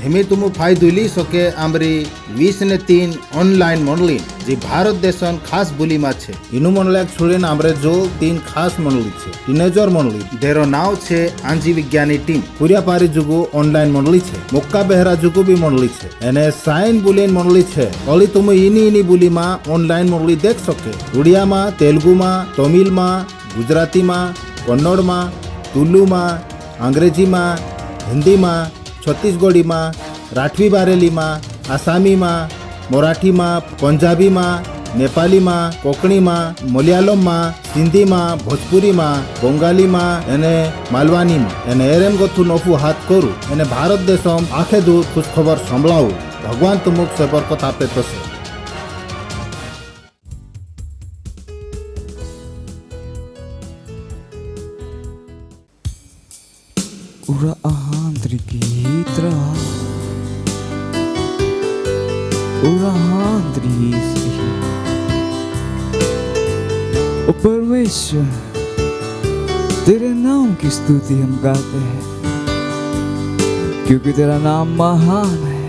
हिमी तुम फायदुली सोके आमरी 20 ऑनलाइन मंडली जी भारत देशन खास बुली मा छे इनु मंडल छोड़ीने आमरे जो 3 खास मंडली छे टीनेजर मंडली देरो नाव छे आंजी विज्ञानी टीम पुरिया पारी जुगु ऑनलाइन मंडली छे मोक्का बेहरा जुगु भी मंडली छे एने साइन बुलेन मंडली छे ओली तुम इनी बुली मा ऑनलाइन मंडली देख सके उड़िया मा तेलुगु मा तमिल मा गुजराती मा कन्नड़ मा तुलु मा अंग्रेजी मा हिंदी मा छत्तीसगढ़ी मा राठवी बारेली मा आसामी मा मराठी मा पंजाबी मा नेपाली मा कोकणी मा मलयालम मा सिंधी मा भोजपुरी मा बंगाली मा एने मालवानी मा एने एरेम गथु नफु हाथ करू एने भारत देशम आखे दूर खुश खबर संभलाऊ भगवान तुमुक से बरकत आपे तो से Ura ahandrikitra Ura handrisri ओ परमेश्वर तेरे नाम की स्तुति हम गाते हैं क्योंकि तेरा नाम महान है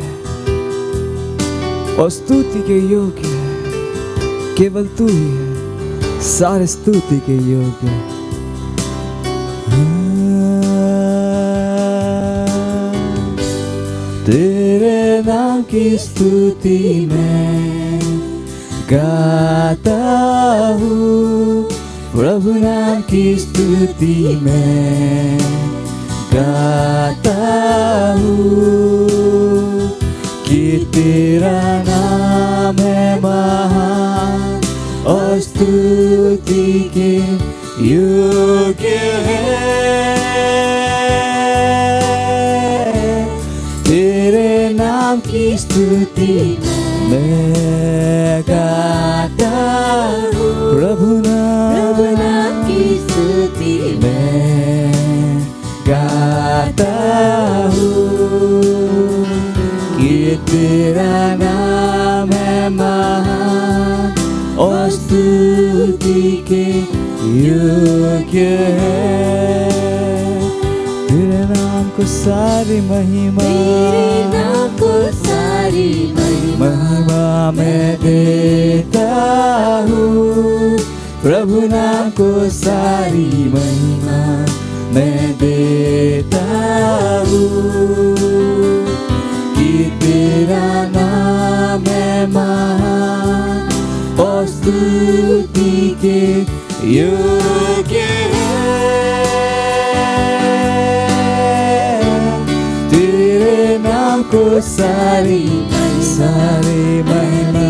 और स्तुति के योग्य है केवल तू ही है सारे स्तुति के योग्य है तेरे नाम की स्तुति में गाता हूँ प्रभु नाम की स्तुति में गाता हूँ कि तेरा नाम है महान और स्तुति के योग्य है नाम की स्तुति मैं गाता हूँ प्रभु नाम की स्तुति मैं गाता हूँ कि तेरा नाम है महान और स्तुति के योग्य है तेरे नाम को सारी महिमा तेरे नाम को सारी महिमा मैं देता हूँ प्रभु नाम को सारी महिमा मैं देता हूँ कि तेरा नाम है महान और स्तुति के योग्य है तेरे नाम को सारी महिमा मैं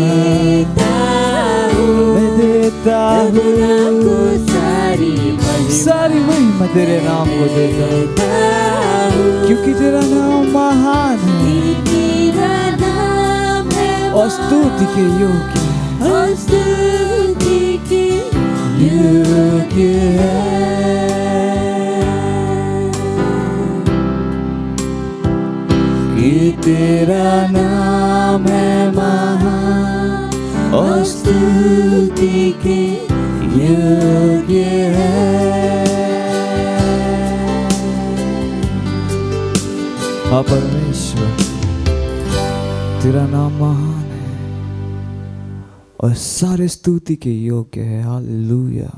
देता हूँ सारी महिमा तेरे नाम को देता हूँ क्योंकि तेरा नाम महान है और स्तुति के योग्य है कि तेरा नाम है महान और स्तुति के योग्य है हाँ परमेश्वर तेरा नाम महान है और सारे स्तुति के योग्य है hallelujah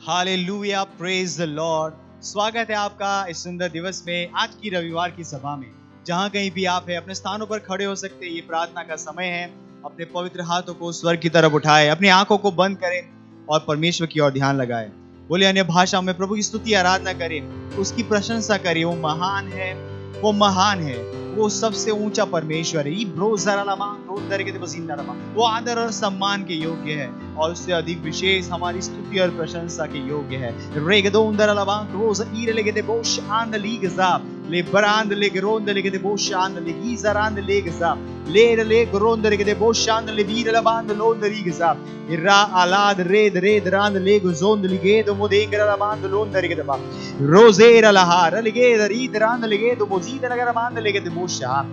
hallelujah praise the Lord. स्वागत है आपका इस सुंदर दिवस में आज की रविवार की सभा में। जहां कहीं भी आप है अपने स्थानों पर खड़े हो सकते हैं। ये प्रार्थना का समय है। अपने पवित्र हाथों को स्वर्ग की तरफ उठाए, अपनी आंखों को बंद करें और परमेश्वर की ओर ध्यान लगाएं। बोले अन्य भाषा में प्रभु की स्तुति आराधना करें, उसकी प्रशंसा करें। वो महान है, वो महान है, वो सबसे ऊंचा परमेश्वर है। वो आदर और सम्मान के योग्य है और उससे अधिक विशेष हमारी स्तुति और प्रशंसा के योग्य है। le grondere de boshan le vira la band londari gesa irra alad red red rand le gozond ligedo modengra la band londari geda rosera la har ligeda rid rand ligedo mozida la garamand ligeda bosha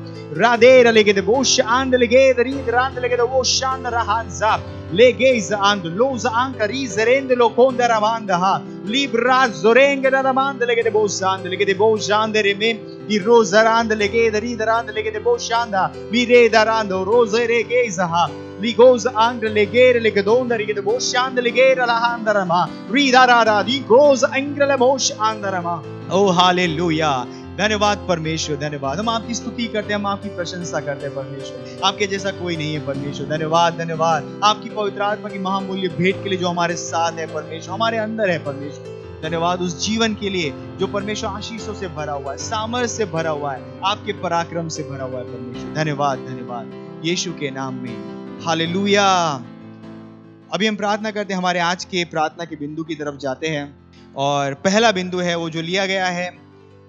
radera ligeda bosha and ligeda rid rand ligeda boshan rahanza legeza and loza anka rizerende lo konda ramanda ha libra zorenga da ramanda legede bosand legede bosande reme i rosarand legede ridarand legede boshanda mire darando rosere geza ha ligoza angra legere legedonda legede boshanda legere la handarama ridarada di goza angra le bosh andarama oh hallelujah धन्यवाद परमेश्वर धन्यवाद हम आपकी स्तुति करते हैं हम आपकी प्रशंसा करते हैं परमेश्वर आपके जैसा कोई नहीं है परमेश्वर धन्यवाद धन्यवाद आपकी पवित्र आत्मा की महामूल्य भेंट के लिए जो हमारे साथ है परमेश्वर हमारे अंदर है परमेश्वर धन्यवाद उस जीवन के लिए जो परमेश्वर आशीषों से भरा हुआ है सामर्थ से भरा हुआ है आपके पराक्रम से भरा हुआ है परमेश्वर धन्यवाद धन्यवाद यीशु के नाम में हालेलुया। अभी हम प्रार्थना करते हैं हमारे आज के प्रार्थना के बिंदु की तरफ जाते हैं और पहला बिंदु है वो जो लिया गया है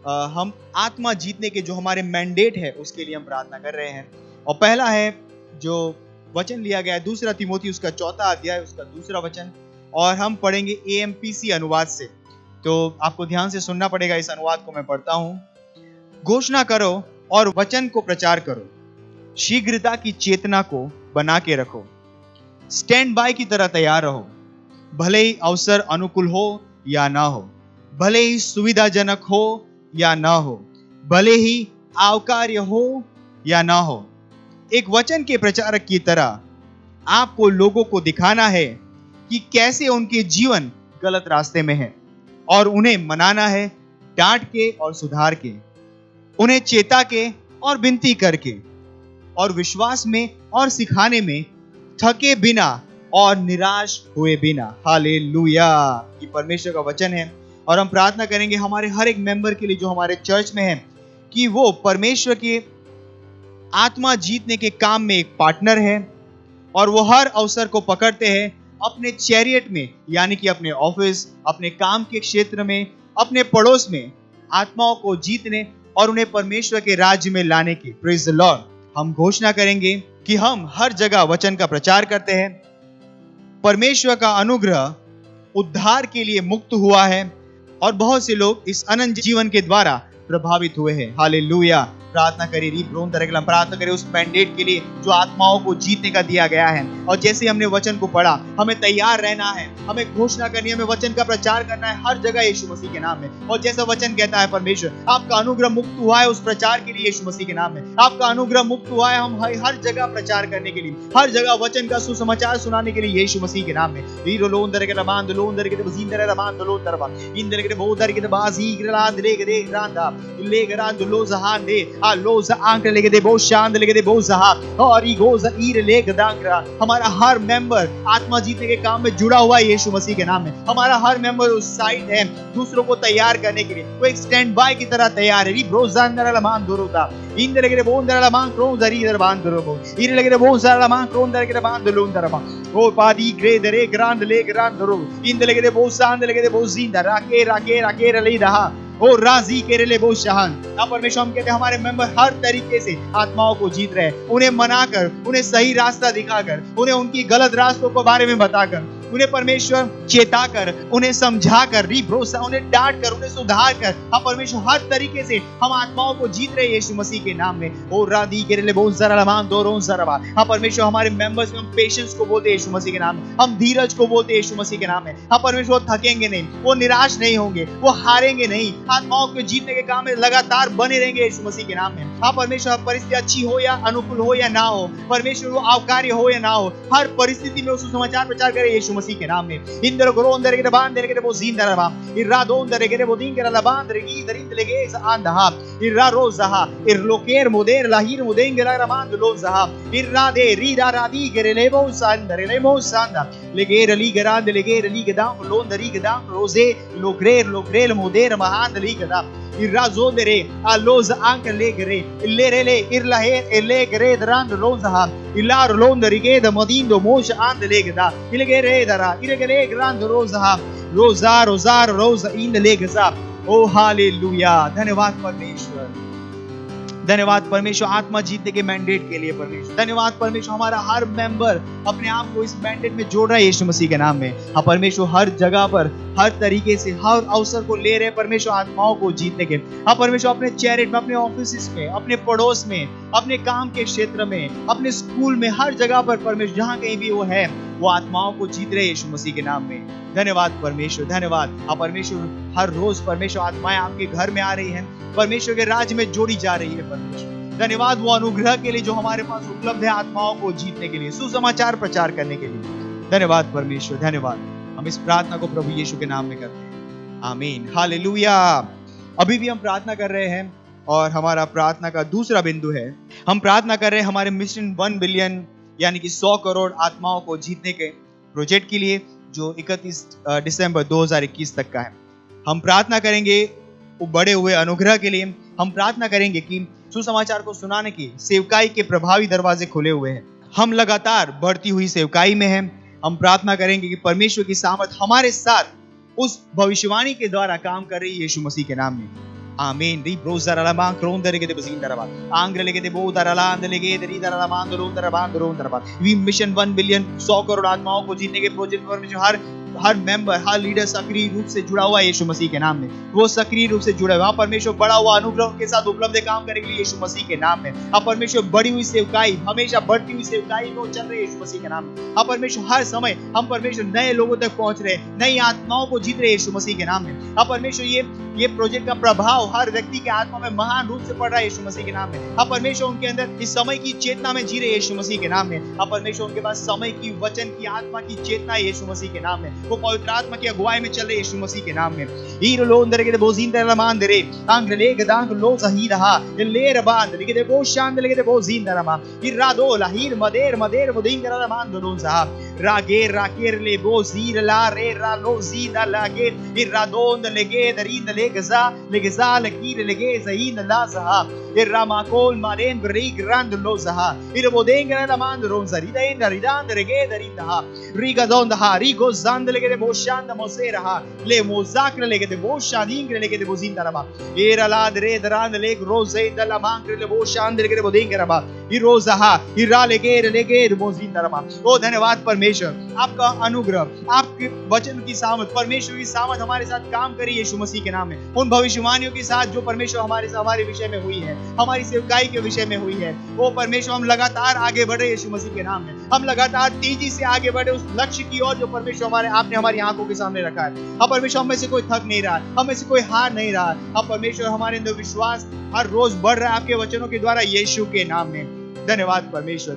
हम आत्मा जीतने के जो हमारे मैंडेट है उसके लिए हम प्रार्थना कर रहे हैं और पहला है जो वचन लिया गया है दूसरा तिमोथी उसका 4वां अध्याय उसका दूसरा वचन और हम पढ़ेंगे AMPC अनुवाद से तो आपको ध्यान से सुनना पड़ेगा इस अनुवाद को मैं पढ़ता हूं। घोषणा करो और वचन को प्रचार करो शीघ्रता की चेतना को बना के रखो स्टैंड बाय की तरह तैयार रहो भले ही अवसर अनुकूल हो या ना हो भले ही सुविधाजनक हो या ना हो भले ही आवकार्य हो या ना हो एक वचन के प्रचारक की तरह आपको लोगों को दिखाना है कि कैसे उनके जीवन गलत रास्ते में है और उन्हें मनाना है डांट के और सुधार के उन्हें चेता के और विनती करके और विश्वास में और सिखाने में थके बिना और निराश हुए बिना हालेलुया। ये परमेश्वर का वचन है और हम प्रार्थना करेंगे हमारे हर एक मेंबर के लिए जो हमारे चर्च में है कि वो परमेश्वर के आत्मा जीतने के काम में एक पार्टनर है और वो हर अवसर को पकड़ते हैं अपने चैरियट में यानी कि अपने ऑफिस अपने काम के क्षेत्र में अपने पड़ोस में आत्माओं को जीतने और उन्हें परमेश्वर के राज्य में लाने की। Praise the Lord. हम घोषणा करेंगे कि हम हर जगह वचन का प्रचार करते हैं परमेश्वर का अनुग्रह उद्धार के लिए मुक्त हुआ है और बहुत से लोग इस अनंत जीवन के द्वारा प्रभावित हुए हैं हालेलुया। प्रार्थना करें रीब्रोन तरह प्रार्थना करें उस मैंडेट के लिए जो आत्माओं को जीतने का दिया गया है और जैसे हमने वचन को पढ़ा हमें तैयार रहना है हमें घोषणा करनी है हमें वचन का प्रचार करना है हर जगह यीशु मसीह के नाम में और जैसा वचन कहता है परमेश्वर आपका अनुग्रह मुक्त हुआ है उस प्रचार के लिए यीशु मसीह के नाम में आपका अनुग्रह मुक्त हुआ है हम हर जगह प्रचार करने के लिए हर जगह वचन का सुसमाचार सुनाने के लिए यीशु मसीह के नाम में हमारा हर मेंबर आत्मा जीतने के काम में जुड़ा हुआ है यीशु मसीह के नाम में हमारा हर मेंबर उस साइड है दूसरों को तैयार करने के लिए वो एक स्टैंड बाय की तरह तैयार है ओ राजी केरले बहुत शाहान। अब परमेश्वर हम कहते हैं हमारे मेंबर हर तरीके से आत्माओं को जीत रहे हैं उन्हें मनाकर उन्हें सही रास्ता दिखाकर उन्हें उनकी गलत रास्तों के बारे में बताकर उन्हें परमेश्वर चेताकर उन्हें समझाकर भरोसा उन्हें डांट कर उन्हें सुधार कर हम परमेश्वर हर तरीके से हम आत्माओं को जीत रहे हैं यीशु मसीह के नाम में। ओ राधी केरले बहुत सारा लमान दोरों सरवा हम परमेश्वर हमारे मेंबर्स में हम पेशेंस को बोलते हैं यीशु मसीह के नाम में हम धीरज को बोलते हैं यीशु मसीह के नाम में हम परमेश्वर थकेंगे नहीं वो निराश नहीं होंगे वो हारेंगे नहीं आत्माओं को जीतने के काम में लगातार बने रहेंगे यीशु मसीह के नाम में। हाँ परमेश्वर परिस्थिति अच्छी हो या अनुकूल हो या ना हो परमेश्वर वो आवकार्य हो या ना हो हर परिस्थिति में उस सुसमाचार प्रचार करे यीशु मसीह के नाम में। इंदर गोरोंदर के बांदर के वो जिंदर बा इरादोंदर के वो दिन के लबांदर की दरिंद लगे आंधा इरा रोज़हा इरलोकेर मोदेर लाहिर मोदेंगे रमान लोज़हा इरादे रीदा रादी के लेबो सांदर लेबो सांदा लेगेर ली गरांद लेगेर ली गदाम लोंदरी गदाम रोजे लोग्रेर मोदेर महान ली गदाम इराजोदरे अलोज आंक लेगरे लेरेले इरलाहेर एलेगरे दरांद लोज़हा इलार लोंदरिगे द मदींदो मोश आंद लेगदा इलगेरे दरा इलगरे ग्रांद रोज़हा रोज़ा इन लेगजा। ओ हालेलुया। धन्यवाद परमेश्वर धन्यवाद परमेश्वर आत्मा जीतने के मैंडेट के लिए परमेश्वर। धन्यवाद परमेश्वर हमारा हर मेंबर अपने आप को इस मैंडेट में जोड़ रहा है यीशु मसीह के नाम में। हाँ परमेश्वर हर जगह पर हर तरीके से हर अवसर को ले रहे परमेश्वर आत्माओं को जीतने के। हाँ परमेश्वर अपने चैरिट में, अपने ऑफिस में, अपने पड़ोस में, अपने काम के क्षेत्र में, अपने स्कूल में, हर जगह पर परमेश्वर जहाँ कहीं भी वो है वो आत्माओं को जीत रहे यीशु मसीह के नाम में। धन्यवाद परमेश्वर, धन्यवाद। हाँ परमेश्वर हर रोज परमेश्वर आत्माएं आपके घर में आ रही हैं, परमेश्वर के राज्य में जोड़ी जा रही है परमेश्वर। धन्यवाद वो अनुग्रह के लिए जो हमारे पास उपलब्ध है आत्माओं को जीतने के लिए, सुसमाचार प्रचार करने के लिए। धन्यवाद परमेश्वर, धन्यवाद। हम इस प्रार्थना को प्रभु यीशु के नाम में करते हैं, आमीन, हालेलुया। अभी भी हम प्रार्थना कर रहे हैं और हमारा प्रार्थना का दूसरा बिंदु है, हम प्रार्थना कर रहे हैं हमारे मिशन 1 बिलियन यानी कि 100 करोड़ आत्माओं को जीतने के प्रोजेक्ट के लिए जो 31 दिसंबर 2021 तक का है। हम प्रार्थना करेंगे वो बड़े हुए अनुग्रह के लिए। हम प्रार्थना करेंगे कि सुसमाचार को सुनाने की सेवकाई के प्रभावी दरवाजे खुले हुए हैं। हम लगातार बढ़ती हुई सेवकाई में हैं। हम प्रार्थना करेंगे कि परमेश्वर की सामर्थ हमारे साथ उस भविष्यवाणी के द्वारा काम कर रही है यीशु मसीह के नाम में, आमीन। री ब्रोजरला मां क्रोंदर के दे बजिंदरबा आंग्रले के दे बोदरला अंदले के दे रीदरला मां दरोंदरबा वी मिशन 1 बिलियन 100 करोड़ आत्माओं को जीतने के प्रोजेक्ट पर जो हर मेंबर, हर लीडर सक्रिय रूप से जुड़ा हुआ है यीशु मसीह के नाम में। वो सक्रिय रूप से जुड़ा हुआ, परमेश्वर बड़ा हुआ अनुग्रह के साथ उपलब्ध काम करने के लिए यीशु मसीह के नाम में। अब परमेश्वर बड़ी हुई सेवकाई, हमेशा बढ़ती हुई सेवकाई में चल रही है यीशु मसीह के नाम में। अब परमेश्वर हर समय हम परमेश्वर नए लोगों तक पहुंच रहे, नई आत्माओं को जीत रहे यीशु मसीह के नाम में। अब परमेश्वर ये प्रोजेक्ट का प्रभाव हर व्यक्ति के आत्मा में महान रूप से पड़ रहा है यीशु मसीह के नाम में। अब परमेश्वर उनके अंदर इस समय की चेतना में जी रहे यीशु मसीह के नाम में। अब परमेश्वर उनके पास समय की, वचन की, आत्मा की चेतना है यीशु मसीह के नाम में। वो पवित्र आत्मा की अगुवाई में चल रहे यीशु मसीह के नाम में। हीर लो अंदर के बोजिंदर लमान दरे आंग्र ले गदांग लो सही रहा लेर बांध लेके दे बो शांत लेके दे बोजिंदर रमा इरादो लाहिर मदेर मुदिंगर लमान दोनों सा रागेर राकेर ले बोजीर ला रे रा लो जीदा लागे इरादोंद लेगे दरिंद लेगजा लकीर लेगे जहीन ला सहा इरामाकोल मारेन ब्री ग्रांड लो सहा इरबोदेंगर लमान दोनों सा रिदांद रेगे दरिंदा रिगदोंद हा रिगो जांद लेके दे बोशांद मोसे रहा ले मोजाक्र लेके दे बोशादींगर लेके दे बोजिंदा रमा एरला दरे दरान लेक रोजे दला मांक्र ले बोशांद लेके दे बोदेंगर रमा इरोजहा इरा लेके बोजिंदा रमा। ओ धन्यवाद परमेश्वर, आपका अनुग्रह, आपके वचन की सामर्थ, परमेश्वर की सामर्थ हमारे साथ काम करी यीशु मसीह के नाम में। उन भविष्यवाणियों के साथ जो परमेश्वर हमारे विषय में हुई है, हमारी सेवकाई के विषय में हुई है, वो परमेश्वर हम लगातार आगे बढ़े यीशु मसीह के नाम में। हम लगातार तेजी से आगे बढ़े उस लक्ष्य की ओर जो परमेश्वर आपने हमारी आंखों के सामने रखा है। अब परमेश्वर हम में से कोई थक नहीं रहा, हम में से कोई हार नहीं रहा। अब परमेश्वर हमारे अंदर विश्वास हर रोज बढ़ रहा है आपके वचनों के द्वारा यीशु के नाम में। धन्यवाद परमेश्वर,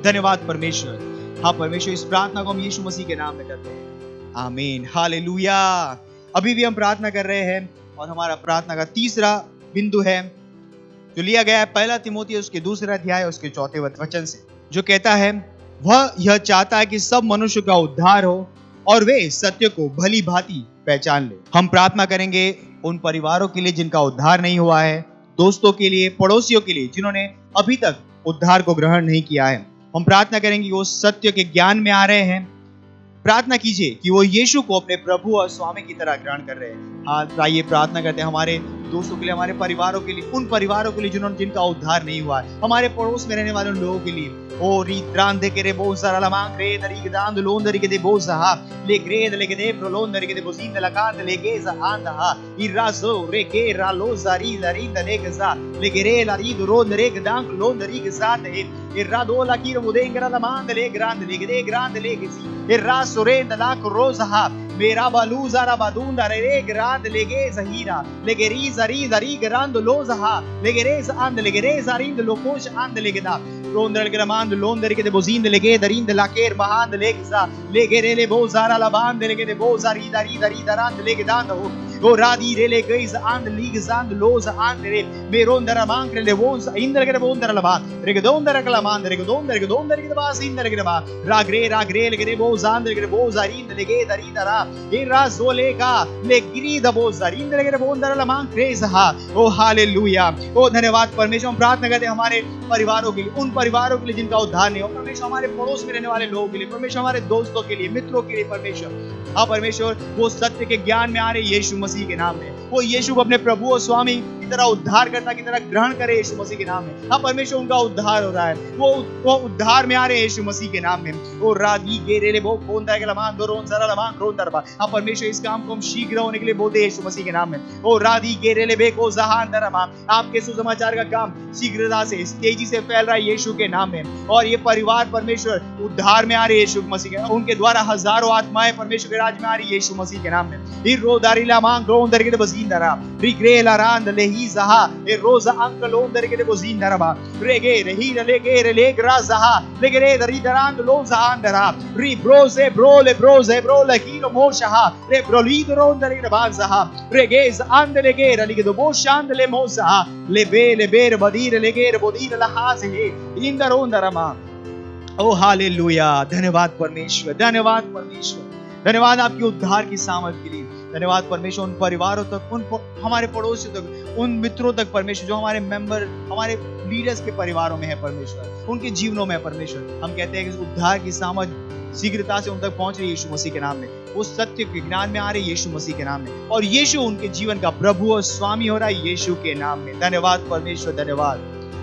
धन्यवाद परमेश्वर। हाँ परमेश्वर, इस प्रार्थना को हम यीशु मसीह के नाम में करते हैं, आमीन, हालेलुया। अभी भी हम प्रार्थना कर रहे हैं और हमारा प्रार्थना का तीसरा बिंदु है जो लिया गया है 1 तीमुथियुस उसके 2 अध्याय उसके 4 वचन से, जो कहता है वह यह चाहता है कि सब मनुष्य का उद्धार हो और वे सत्य को भली भांति पहचान ले। हम प्रार्थना करेंगे उन परिवारों के लिए जिनका उद्धार नहीं हुआ है, दोस्तों के लिए, पड़ोसियों के लिए जिन्होंने अभी तक उद्धार को ग्रहण नहीं किया है। हम प्रार्थना करेंगे कि वो सत्य के ज्ञान में आ रहे हैं। प्रार्थना कीजिए कि वो यीशु को अपने प्रभु और स्वामी की तरह ग्रहण कर रहे हैं। हाँ, आइए प्रार्थना करते हैं हमारे दोस्तों के लिए, हमारे परिवारों के लिए, उन परिवारों के लिए जिनका उद्धार नहीं हुआ है, हमारे पड़ोस में रहने वाले लोगों के लिए। ओ रीद्रांद के रे बहुत सारा लमांग रे दरी दांद लोंदरी के दे बहुत सहा ले ग्रेद ले के दे प्रोलोंदरी के दे बोसिंद लकांद ले के जहांद हा इरासो रे के रालो जारी दरी दले के सा ले के रे लारी दोरोंद रे के दांग लोंदरी के साथ है इरादो लाकीर मुदेंगरा लमांद ले ग्रांद ले के दे ग्रांद ले के सी इरासो रे दलाक रोजहा मेरा बालू जारा बादूंद रे ग्रांद ले के जहीरा ले के री जरी दरी ग्रांद लोजहा ले के रे आंद ले के रे जारिंद लोकोश आंद ले के दा रोंदर के रमान लोंदर के दे बोजिंद ले के दरिंद लाकेर महांद ले के सा ले के रे ले बो जारा लबांद ले के दे बो जारी दरी दरी दरांद ले के दांद हो ओ रादी रे ले गई आंद लीग जांद लोज आंद रे मेरोंदर मांग रे वो इंदर के बोंदर लबा रे के दोंदर के लमान रे के दोंदर के बास इंदर के बा रागरे ले के बो जांद ले के बो जारिंद ले के दरी दरा ए रा जोले का ले गिरी द बो जारिंद ले के बोंदर लमान प्रेज हा। ओ हालेलुया। ओ धन्यवाद परमेश्वर, हम प्रार्थना करते हैं हमारे परिवारों के लिए, उन परिवारों के लिए जिनका उद्धार नहीं हो, परमेश्वर हमारे पड़ोस में रहने वाले लोगों के लिए, परमेश्वर हमारे दोस्तों के लिए, मित्रों के लिए, परमेश्वर हाँ परमेश्वर वो सत्य के ज्ञान में आ रहे यीशु मसीह के नाम में, वो यीशु को अपने प्रभु और स्वामी की तरह, उद्धारकर्ता की तरह ग्रहण करें यीशु मसीह के नाम में। हाँ परमेश्वर, उनका उद्धार हो रहा है, वो उद्धार में आ रहे हैं यीशु मसीह के नाम में। ओ रादी गेरेले बो कोंदा के लमान दो रोन जरा लमान रोन दरबा। हाँ परमेश्वर, इस काम को हम शीघ्र होने के लिए बोलते हैं यीशु मसीह के नाम में। ओ रादी गेरेले बे को जहान दरमा, आपके सुसमाचार का काम शीघ्रता से, तेजी से फैल रहा है यीशु के नाम में। और ये परिवार परमेश्वर उद्धार में आ रहे हैं यीशु मसीह के, उनके द्वारा हजारों आत्माएं परमेश्वर के राज में आ रही है यीशु मसीह के नाम में। Irodarila mangron dergede bozindara. Rigrela rand lehi zaha. Rosa ankalon dergede bozindara ba. Regere hira legere legra zaha. Legere daridarand loza andara. Ri brose brole brole kilo moshaha. Le brolidron dergede bazaha. Regez andelegera ligedo boshandele mozaha. Lebe badire legere bodire lahaze. Indarondarama. ओ hallelujah, धन्यवाद परमेश्वर, धन्यवाद परमेश्वर, धन्यवाद आपकी उद्धार की सामर्थ के लिए। धन्यवाद परमेश्वर, उन परिवारों तक, हमारे पड़ोसियों तक, उन मित्रों तक परमेश्वर, जो हमारे मेंबर, हमारे लीडर्स के परिवारों में है परमेश्वर, उनके जीवनों में है परमेश्वर। हम कहते हैं कि उद्धार की सामर्थ शीघ्रता से उन तक पहुंच रही है यीशु मसीह के नाम में। वो सत्य के ज्ञान में आ रहे यीशु मसीह के नाम में, और यीशु उनके जीवन का प्रभु और स्वामी हो रहा है यीशु के नाम में। धन्यवाद परमेश्वर, धन्यवाद।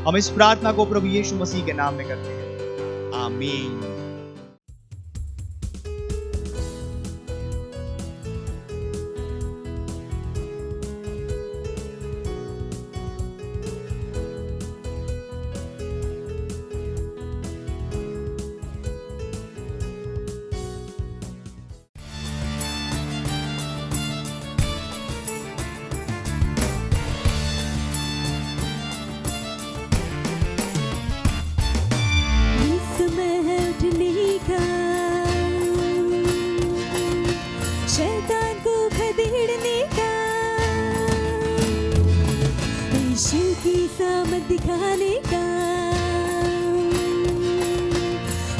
हम इस प्रार्थना को प्रभु यीशु मसीह के नाम में करते हैं, आमीन। शैतान को खदेड़ने का, यीशु की सामर्थ दिखाने का,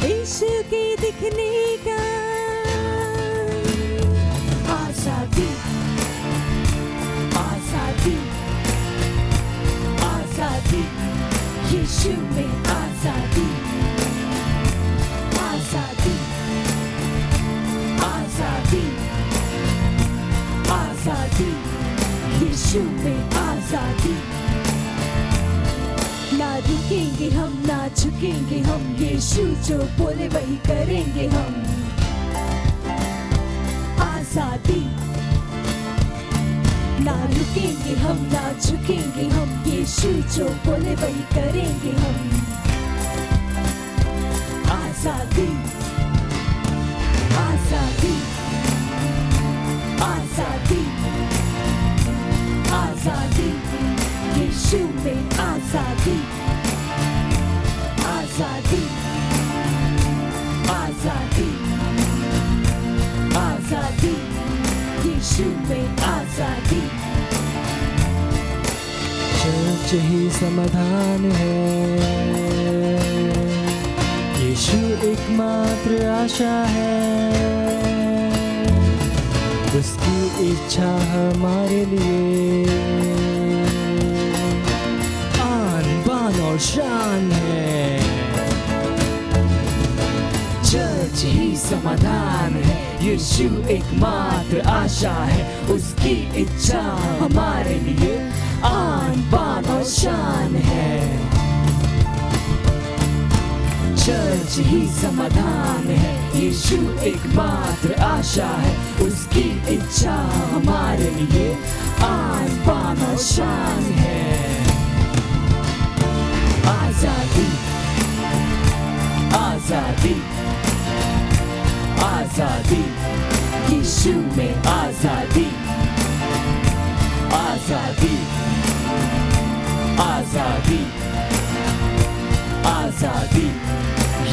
यीशु के दिखने का। आजादी आजादी आजादी, यीशु में आजादी। आजादी आजादी आजादी, यीशु में आजादी। ना रुकेंगे हम, ना झुकेंगे हम, यीशु जो बोले वही करेंगे हम। आजादी, ना रुकेंगे हम, ना झुकेंगे हम, यीशु जो बोले वही करेंगे हम। आजादी आजादी आजादी आजादी, यीशु में आजादी। आजादी आजादी आजादी, यीशु में आजादी। चर्च ही समाधान है, यीशु एकमात्र आशा है, उसकी इच्छा हमारे लिए आन बान और शान है। चर्च ही समाधान है, यीशु एकमात्र आशा है, उसकी इच्छा हमारे लिए आन बान और शान है। चर्च ही समाधान है, यीशु एकमात्र आशा है, उसकी इच्छा हमारे लिए आन बान और शान है। आजादी आजादी आजादी, यीशु में आजादी। आजादी आजादी आजादी,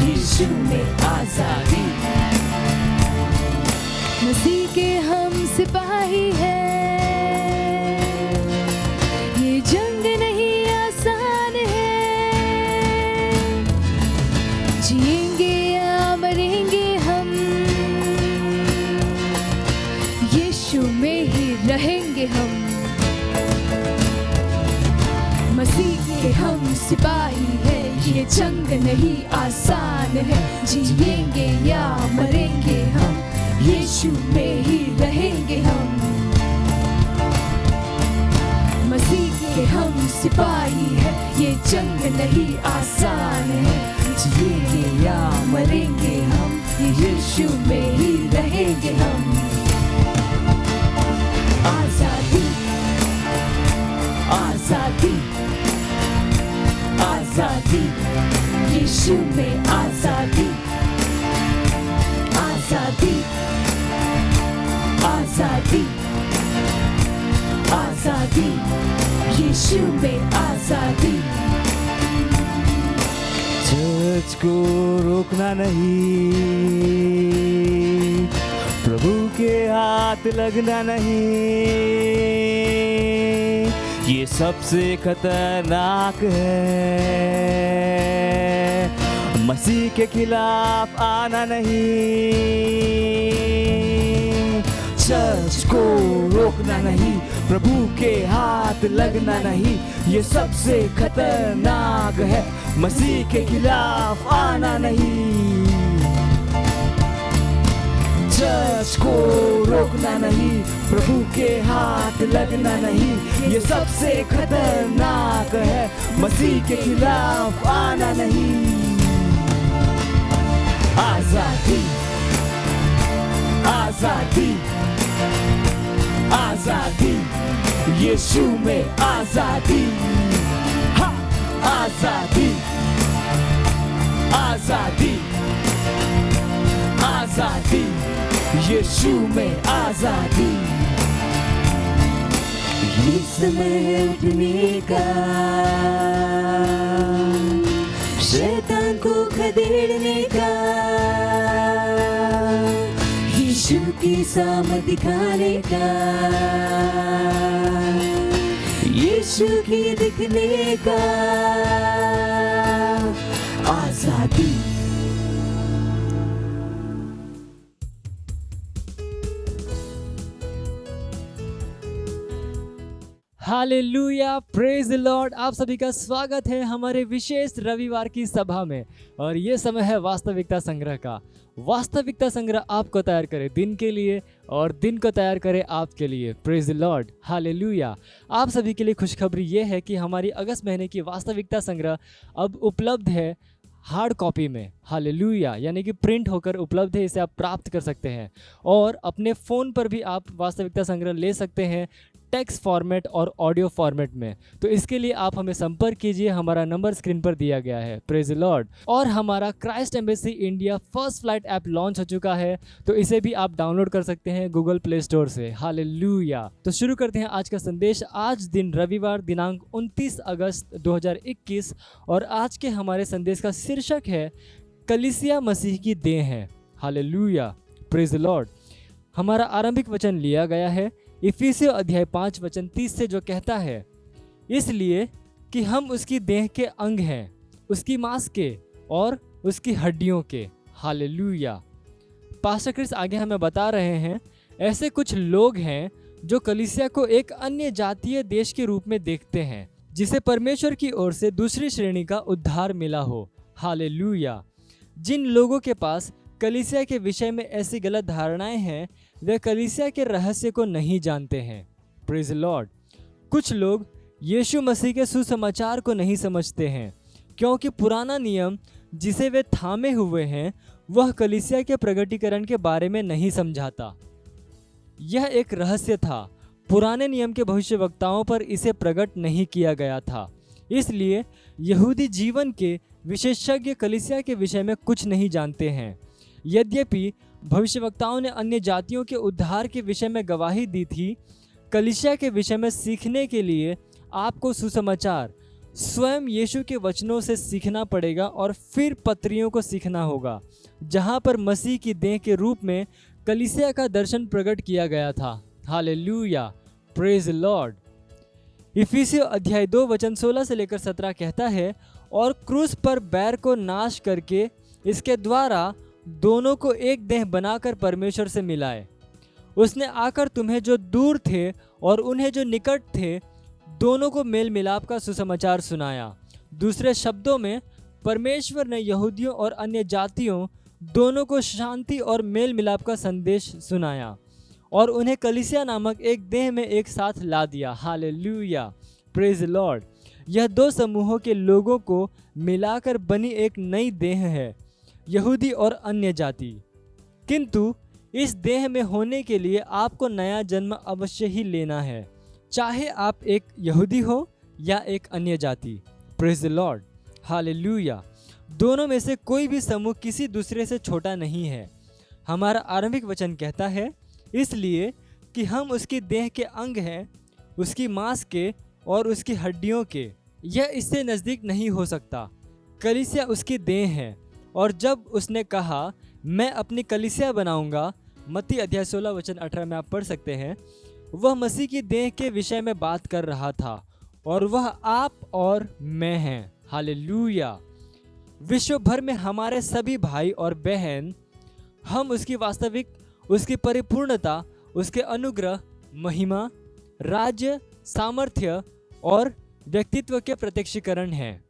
यीशु में आजादी। मसीह के हम सिपाही हैं, ये जंग नहीं आसान है। जिएंगे या मरेंगे हम, यीशु में ही रहेंगे हम। मसीह के हम सिपाही हैं, ये जंग नहीं आसान है। जिएंगे या मरेंगे हम, यीशु में ही रहेंगे हम। मसीह के के हम सिपाही हैं, ये जंग नहीं आसान है। जिएंगे या मरेंगे हम, यीशु में ही रहेंगे हम। आजादी आजादी आजादी, यीशु में आजादी। आजादी आजादी आजादी, यीशु में आजादी। चर्च को रोकना नहीं, प्रभु के हाथ लगना नहीं, ये सबसे खतरनाक है। मसीह के खिलाफ आना नहीं, चर्च को रोकना नहीं, प्रभु के हाथ लगना नहीं, ये सबसे खतरनाक है। मसीह के खिलाफ आना नहीं, चर्च को रोकना नहीं, प्रभु के हाथ लगना नहीं, ये सबसे खतरनाक है। मसीह के खिलाफ आना नहीं। आजादी आजादी आजादी, यीशु में आजादी। हाँ, आजादी आजादी आजादी, यीशु में आजादी। ये समय है उठने का, शैतान को खदेड़ने का, यीशु की सामर्थ दिखाने का, यीशु की दिखने का। आजादी हालेलुया, प्रेज द लॉर्ड। आप सभी का स्वागत है हमारे विशेष रविवार की सभा में। और ये समय है वास्तविकता संग्रह का। वास्तविकता संग्रह आपको तैयार करे दिन के लिए और दिन को तैयार करे आपके लिए। Praise the Lord, hallelujah. आप सभी के लिए खुशखबरी ये है कि हमारी अगस्त महीने की वास्तविकता संग्रह अब उपलब्ध है हार्ड कॉपी में। हालेलुया, यानी कि प्रिंट होकर उपलब्ध है, इसे आप प्राप्त कर सकते हैं। और अपने फ़ोन पर भी आप वास्तविकता संग्रह ले सकते हैं, टेक्स्ट फॉर्मेट और ऑडियो फॉर्मेट में। तो इसके लिए आप हमें संपर्क कीजिए, हमारा नंबर स्क्रीन पर दिया गया है। Praise the Lord. और हमारा Christ embassy India first flight app launch हो चुका है, तो इसे भी आप डाउनलोड कर सकते हैं गूगल प्ले स्टोर से। हालेलुया। तो शुरू करते हैं आज का संदेश। आज दिन रविवार दिनांक 29 अगस्त 2021 और आज के हमारे संदेश का शीर्षक है कलीसिया मसीह की देह है। Hallelujah, praise the Lord. हमारा आरंभिक वचन लिया गया है इफिसियों अध्याय 5 वचन 30 से, जो कहता है, इसलिए कि हम उसकी देह के अंग हैं, उसकी मांस के और उसकी हड्डियों के। हालेलुया। पास्टर क्रिस आगे हमें बता रहे हैं, ऐसे कुछ लोग हैं जो कलीसिया को एक अन्य जातीय देश के रूप में देखते हैं, जिसे परमेश्वर की ओर से दूसरी श्रेणी का उद्धार मिला हो। हालेलुया। जिन लोगों के पास कलीसिया के विषय में ऐसी गलत धारणाएं हैं, वे कलीसिया के रहस्य को नहीं जानते हैं। Praise Lord. कुछ लोग यीशु मसीह के सुसमाचार को नहीं समझते हैं, क्योंकि पुराना नियम जिसे वे थामे हुए हैं वह कलीसिया के प्रगटीकरण के बारे में नहीं समझाता। यह एक रहस्य था, पुराने नियम के भविष्यवक्ताओं पर इसे प्रकट नहीं किया गया था। इसलिए यहूदी जीवन के विशेषज्ञ कलीसिया के विषय में कुछ नहीं जानते हैं। यद्यपि भविष्यवक्ताओं ने अन्य जातियों के उद्धार के विषय में गवाही दी थी, कलीसिया के विषय में सीखने के लिए आपको सुसमाचार स्वयं यीशु के वचनों से सीखना पड़ेगा और फिर पत्रियों को सीखना होगा, जहां पर मसीह की देह के रूप में कलीसिया का दर्शन प्रकट किया गया था। Hallelujah, praise Lord. इफिसियों अध्याय 2 वचन 16 से लेकर 17 कहता है, और क्रूस पर बैर को नाश करके इसके द्वारा दोनों को एक देह बनाकर परमेश्वर से मिलाए। उसने आकर तुम्हें जो दूर थे और उन्हें जो निकट थे, दोनों को मेल मिलाप का सुसमाचार सुनाया। दूसरे शब्दों में, परमेश्वर ने यहूदियों और अन्य जातियों दोनों को शांति और मेल मिलाप का संदेश सुनाया और उन्हें कलीसिया नामक एक देह में एक साथ ला दिया। Hallelujah, praise Lord. यह दो समूहों के लोगों को मिलाकर बनी एक नई देह है, यहूदी और अन्य जाति। किंतु इस देह में होने के लिए आपको नया जन्म अवश्य ही लेना है, चाहे आप एक यहूदी हो या एक अन्य जाति। Praise Lord, hallelujah. दोनों में से कोई भी समूह किसी दूसरे से छोटा नहीं है। हमारा आरंभिक वचन कहता है, इसलिए कि हम उसकी देह के अंग हैं, उसकी मांस के और उसकी हड्डियों के। यह इससे नज़दीक नहीं हो सकता। कलीसिया उसकी देह है। और जब उसने कहा मैं अपनी कलीसिया बनाऊंगा, मत्ती अध्याय 16 वचन 18 में आप पढ़ सकते हैं, वह मसीह की देह के विषय में बात कर रहा था और वह आप और मैं हैं। हालेलुया। विश्व भर में हमारे सभी भाई और बहन, हम उसकी वास्तविक, उसकी परिपूर्णता, उसके अनुग्रह, महिमा, राज्य, सामर्थ्य और व्यक्तित्व के प्रत्यक्षीकरण हैं।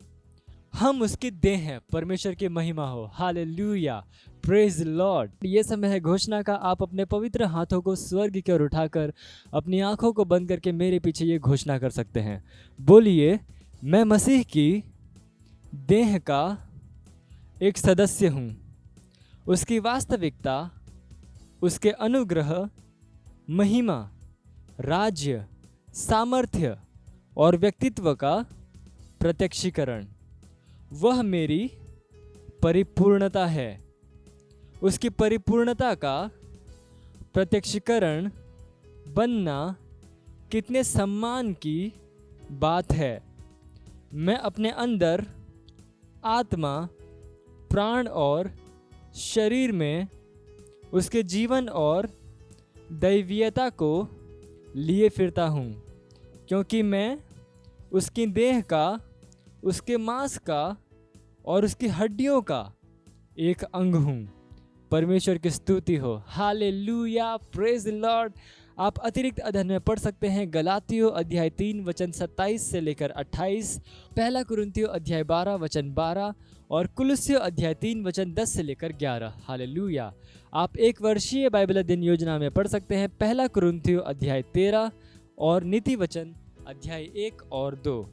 हम उसकी देह हैं। परमेश्वर की महिमा हो। Hallelujah, praise Lord. ये समय है घोषणा का। आप अपने पवित्र हाथों को स्वर्ग की ओर उठाकर अपनी आंखों को बंद करके मेरे पीछे ये घोषणा कर सकते हैं। बोलिए, मैं मसीह की देह का एक सदस्य हूँ। उसकी वास्तविकता, उसके अनुग्रह, महिमा, राज्य, सामर्थ्य और व्यक्तित्व का प्रत्यक्षीकरण, वह मेरी परिपूर्णता है। उसकी परिपूर्णता का प्रत्यक्षीकरण बनना कितने सम्मान की बात है। मैं अपने अंदर आत्मा, प्राण और शरीर में उसके जीवन और दैवीयता को लिए फिरता हूँ, क्योंकि मैं उसकी देह का, उसके मांस का और उसकी हड्डियों का एक अंग हूँ। परमेश्वर की स्तुति हो। Hallelujah, praise Lord. आप अतिरिक्त अध्ययन में पढ़ सकते हैं गलातियों अध्याय 3 वचन 27 से लेकर 28, पहला कुरिन्थियों अध्याय 12 वचन 12 और कुलुस्सियों अध्याय 3 वचन 10 से लेकर 11। हालेलुया। आप एक वर्षीय बाइबल अध्ययन योजना में पढ़ सकते हैं पहला कुरिन्थियों अध्याय 13 और नीति वचन अध्याय 1 और 2।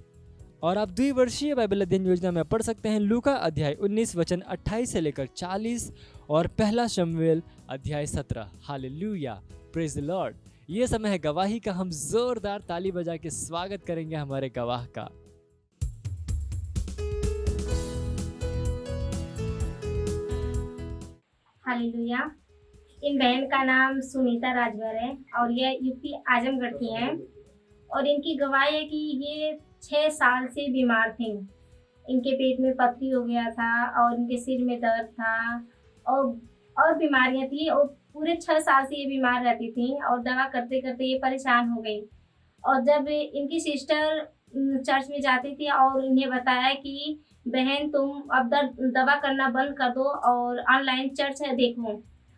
और आप द्विवर्षीय बाइबल अध्ययन योजना में पढ़ सकते हैं लूका अध्याय 19 वचन 28 से लेकर 40 और पहला शमूएल अध्याय 17। Hallelujah, praise Lord. ये समय है गवाही का। हम जोरदार ताली बजा के स्वागत करेंगे हमारे गवाह का। हालेलुया। इन बहन का नाम सुनीता राजभर है और यह यूपी आजमगढ़ की हैं और इनकी गवाही है कि ये 6 साल से बीमार थी। इनके पेट में पथरी हो गया था और इनके सिर में दर्द था और बीमारियां थी और पूरे 6 साल से ये बीमार रहती थी और दवा करते करते ये परेशान हो गई। और जब इनकी सिस्टर चर्च में जाती थी और इन्हें बताया कि बहन तुम अब दवा करना बंद कर दो और ऑनलाइन चर्च है देखो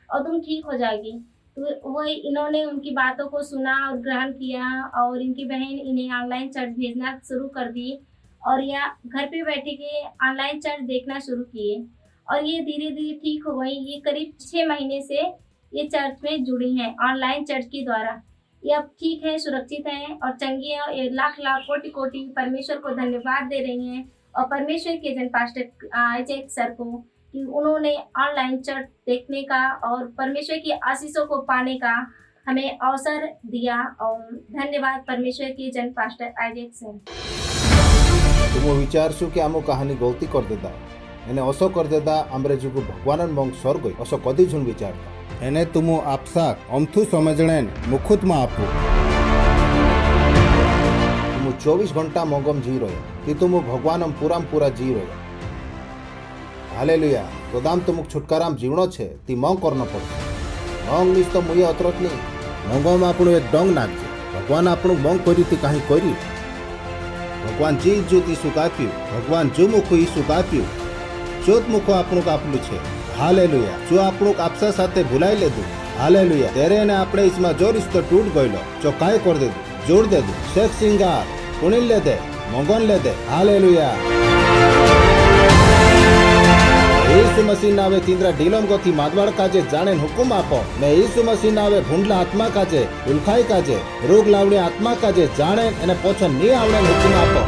और तुम ठीक हो जाएगी, तो वही इन्होंने उनकी बातों को सुना और ग्रहण किया और इनकी बहन इन्हें ऑनलाइन चर्च भेजना शुरू कर दी और यह घर पे बैठे के ऑनलाइन चर्च देखना शुरू किए और ये धीरे धीरे ठीक हो गई। ये करीब 6 महीने से ये चर्च में जुड़ी हैं ऑनलाइन चर्च के द्वारा। ये अब ठीक है, सुरक्षित हैं और चंगी हैं और लाख लाख कोटि कोटि परमेश्वर को धन्यवाद दे रही हैं और परमेश्वर के जन पास्टर अजय सर को कि उन्होंने ऑनलाइन चर्च देखने का और परमेश्वर की आशीषों को पाने का हमें अवसर दिया। और धन्यवाद परमेश्वर के जन पास्टर अजय सर। तुम विचारसु कि आम कहानी गलती कर देता एने असो कर देता आमरे जुगु भगवान मंग स्वर्ग असो कदी झुन विचारता एने तुम आपसाक अमथु समझणेन मुखुतमा आपु तुम 24 घंटा मंगम जी रहे कि तुम भगवान पूरा जी रहे। हालेलुया। तो दाम तुमक छुटकाराम जीवनो छे ती मंग करनो पड़े। मंग निस तो मुये अतरत नहीं मंगम आपणु एक डंग नाखजे भगवान आपणु मंग करी ती काहे करी भगवान जी ज्योति सुकाप्यु भगवान जो मुख ईसु काप्यु चोत मुख आपणु कापलु छे। हालेलुया। जो आपणु आपसा साथे भुलाई लेदु। हालेलुया। तेरे ने आपणे इसमें जो रिश्तो टूट गयो चो काय कर दे जोड़ दे दू शेख सिंगार कुणिल ले दे मंगन ले दे। हालेलुया। यीशु मसीह नावे तिंद्रा डीलम गोथी मादवाड़ काजे जाने हुकुम आपो ने यीशु मसीह नावे भूंडला आत्मा काजे उल्खाई काजे रोग लावड़ी आत्मा काजे जाने एने पोछो नी आवड़े हुकुम आपो।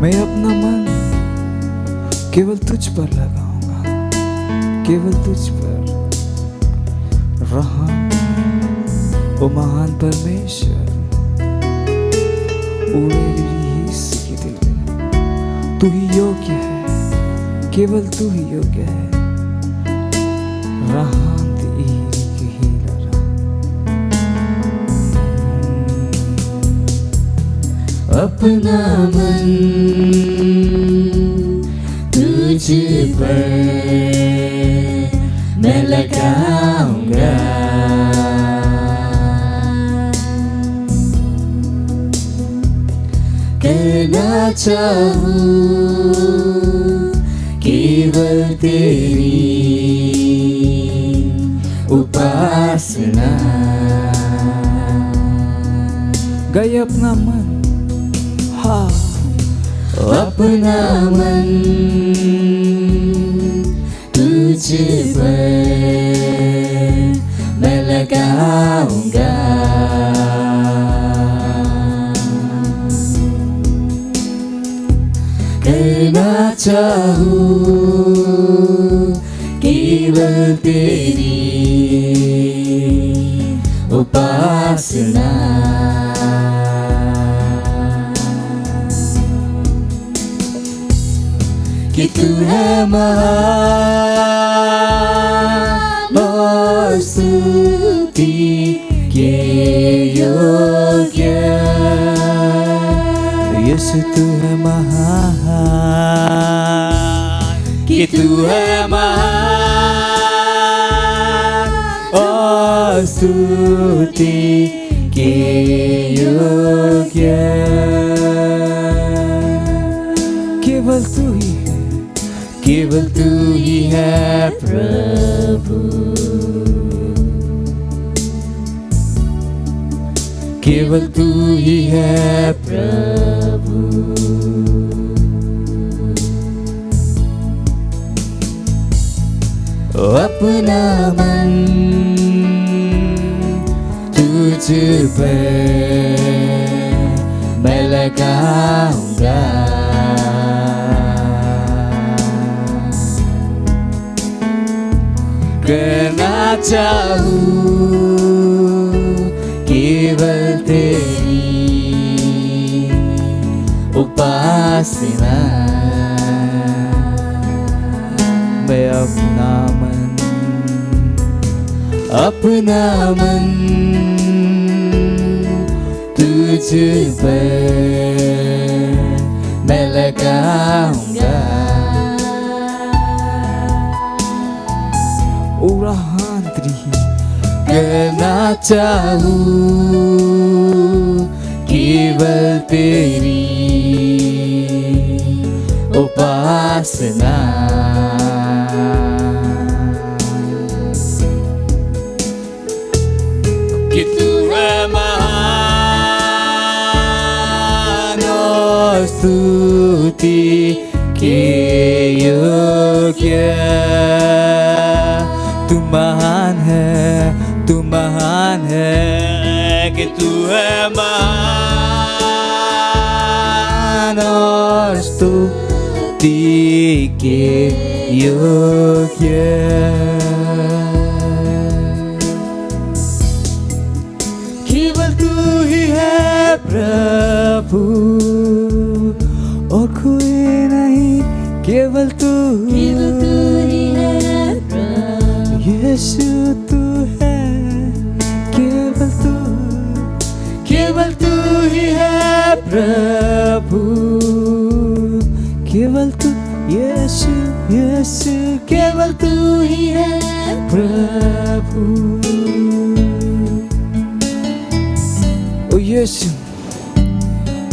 मैं अपना मन केवल तुझ पर लगाऊंगा, केवल तुझ पर। रहा ओ महान परमेश्वर, तू ही योग्य है, केवल तू ही योग्य है। रहा अपना मन तुझ पर मैं लगाऊंगा, करना चाहूं केवल तेरी उपासना। गए अपना मन, अपना मन तुझ पर मैं लगाऊंगा, करना चाहूं केवल तेरी उपासना। कि तू है महान और स्तुति के योग्य। यीशु तू है महान, कि तू है महान और स्तुति के योग्य। केवल तू ही है, केवल तू ही है प्रभु, केवल तू ही है प्रभु। अपना मन तुझ पर मैं लगाऊंगा, करना चाहूं केवल तेरी उपासना। मैं अपना मन तुझ पर मैं लगाऊंगा, करना चाहूं केवल तेरी उपासना। कि तू है महान और स्तुति के योग्य। तू महान है, तू महान है, कि तू है महान और स्तुति के योग्य। केवल तू ही है प्रभु और कोई नहीं, केवल तू ही है प्रभु। यीशु तू है, केवल तू ही है प्रभु, केवल तू यीशु, केवल तू ही है प्रभु। ओ यीशु,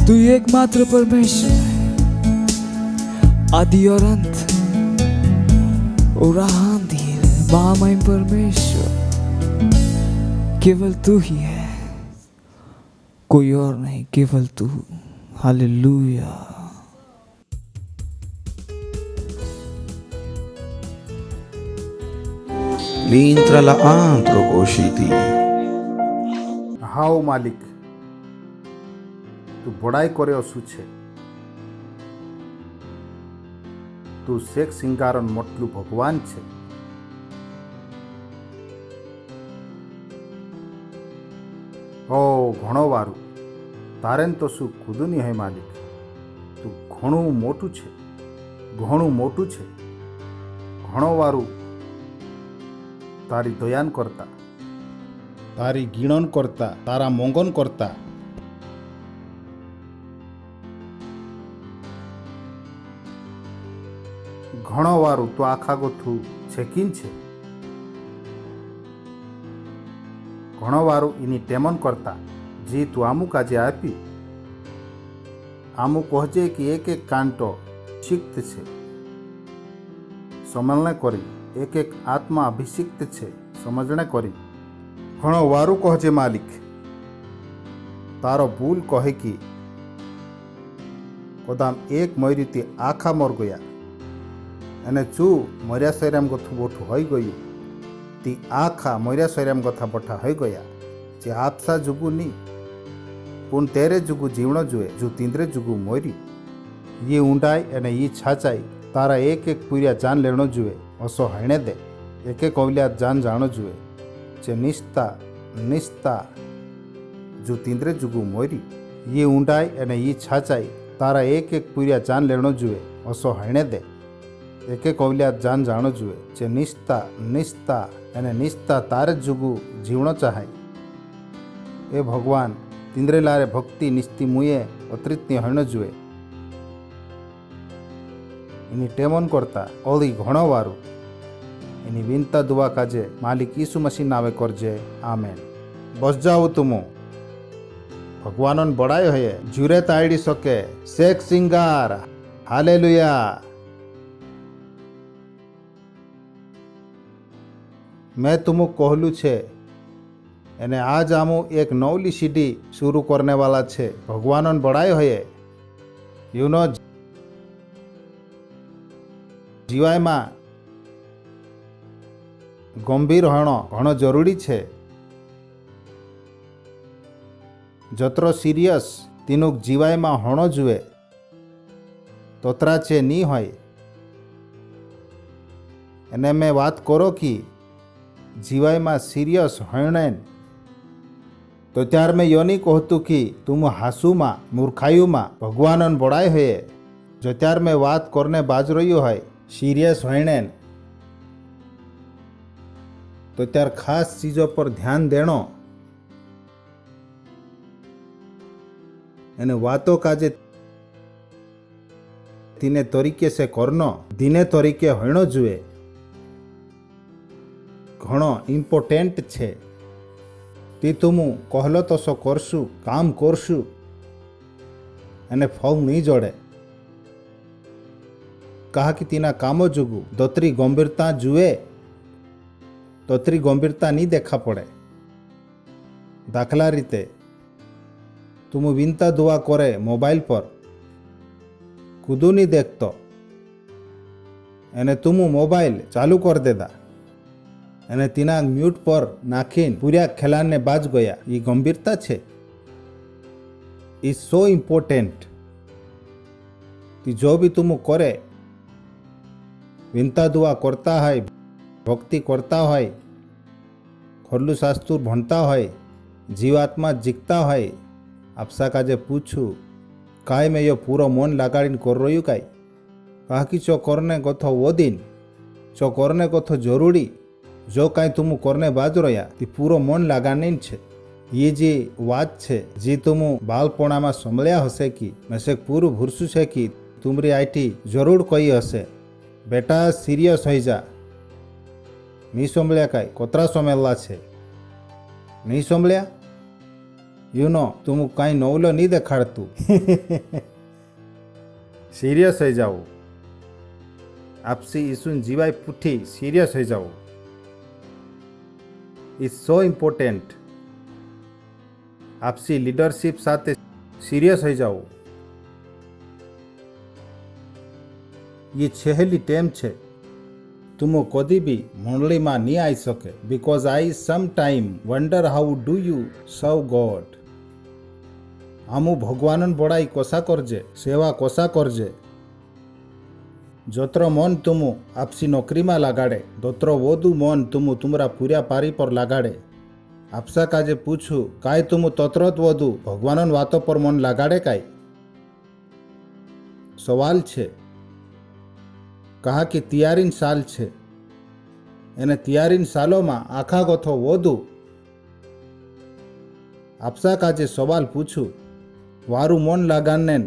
तू एकमात्र परमेश्वर है, आदि और अंत। ओ महामहिम परमेश्वर, केवल तू ही है, कोई और नहीं, केवल तू। Hallelujah. L'intra la antro cosciti. How માલિક, તું બડાઈ કર્યો શું છે? તું શેખ સિંગારન મોટલું ભગવાન છે. ઓ ઘણો વારું, તારેન તો શું કુદું નહીં હે માલિક. તું ઘણું મોટું છે, ઘણું મોટું છે, ઘણો વારું. તારી દયાન કરતા, તારી ગીણન કરતા, તારા મોંગન કરતા. ઘણો વારું તો આખા ગોથું છેકીન છે. ઘણો વારું એની ટેમન કરતા જી તું આમુક આજે આપી. આમુક કહજે કે એક કાંટો શિક્ત છે, સમલને કરી. એક આત્મા અભિષિક્ત છે, સમજણે કરી. ઘણો વારું કહજે માલિક. તારો ભૂલ કહે કે કદામ એક મર્યુંથી આખા મર ગયા અને ચું મર્યા સૈરામ ગથું બોઠું હોઈ ગયું. તી આખા મર્યા સૈરામ ગથા બઠા હોઈ ગયા. જે આપસા જુગું નહીં પણ તેરે જુગું જીવણો જોઈએ, જો તીંદરે જુગું મોરી. ये ઊંડાઈ અને ये છાચાઈ તારા એક પૂર્યા જાન લેણો જોઈએ. અસો હણે દે એક અવલ્યા જાન જાણો જોઈએ. જે નિસ્તા નિસ્તા જો તીંદરે જુગું મોરી. ये ઊંડાઈ અને ये છાચાઈ તારા એક પૂર્યા જાન લેણો જોઈએ. અસો હણે દે એક અવલ્યા જાન જાણો જોઈએ. જે નિસ્તા નિસ્તા અને નિસ્તા તારે જ જુગું જીવણો ચાહાય. એ ભગવાન તીંદરે લારે ભક્તિ નિસ્તી મુએ અતૃતની હણ જોઈએ. એની ટેમન કરતા ઓળી ઘણો વારું. એની વિનતા દુઆ કાજે માલિક ઈસુ મસીહ નાવે કરજે. આમેન. બસ જાઉં તુમું ભગવાનોને બડાયો હે જુરે તાયડી શકે શેખ સિંગાર. હાલેલુયા. मैं तुमको कहलू छे एने आज आमू एक नवली सीढ़ी शुरू करने वाला छे. भगवान बड़ाई है यू नो जीवाय में गंभीर होना घणो जरूरी छे. जतरो सीरियस तीनुक जीवाय में होनो जुए तोतरा छे नी होय. एने मैं बात करो कि जीवाय में सीरियस होने तो त्यार मैं यो नहीं कहतु कि तुम हासू में मूर्खायु में भगवान बड़ाई है. जो त्यार मैं बात करने बाज रही है सीरियस होने तो त्यार खास चीज़ों पर ध्यान देनो एने वातों काजे तीने तरीके से करनो दीने तरीके होनो जुए. घणो इम्पोर्टेंट छे. ती तुम कहलो तो सो करशु काम करशु अने फल नहीं जोड़े. कहा कि तीना कामो जुगु दोतरी गंभीरता जुए तोतरी गंभीरता नहीं देखा पड़े. दाखला रीते तुम विनता दुआ करे मोबाइल पर कूदू नहीं देखतो अने तुम मोबाइल चालू कर देदा અને તેના म्यूट पर नाखीन पूरा खेलान ने बाज गया. ये गंभीरता छे. Is so important. जो भी तुम करे विनता दुआ करता है, भक्ति करता है, खरलू शास्त्र भणता है, जीवात्मा जीकता है, आपसा काजे पूछू काय मैं यो पूरो मन लगाड़ीन कर रही काई. बाकी चो करने गथो वो दिन चो करने गथो जरूरी. जो कांई तुम करने बाज रहा ती पूरो मन लगाने छे. ये जी बात छे जी तुम बालपणा में संभळ्या हसे कि मैं से पूरू भूरसू छे कि तुमरी आईटी जरूर कही हसे बेटा सीरियस हो जा. नहीं संभळ्या काई कोतरा सोमेला छे नहीं संभळ्या. यू नो तुम काई नवलो नहीं देखाड़तू. सीरियस हो जाओ. आपसी ईसुन जीवाय पुठी सीरियस हो जाओ. Is so important. आपसी लीडरशिप साथे सीरियस हो जाओ। ये छेली टेम छे, तुम कदी भी मंडली में नहीं आई सके, because I some time wonder how do you serve God. आमु भगवान बड़ाई कोसा करजे, सेवा कोसा करजे। जोत्र मन तुम आपसी नौकरी में लगाड़े, दोत्र वोदू मन तुम तुमरा पूरा पारी पर लगाड़े। आपसा काजे पूछू, काय तुम तत्रत वधु भगवान वातो पर मन लगाड़े काय? सवाल छे। कहा कि तैयारीन साल छे, एने तैयारीन सालों में आखा गथो वधु। आपसा काजे सवाल पूछू, वारू मन लगाने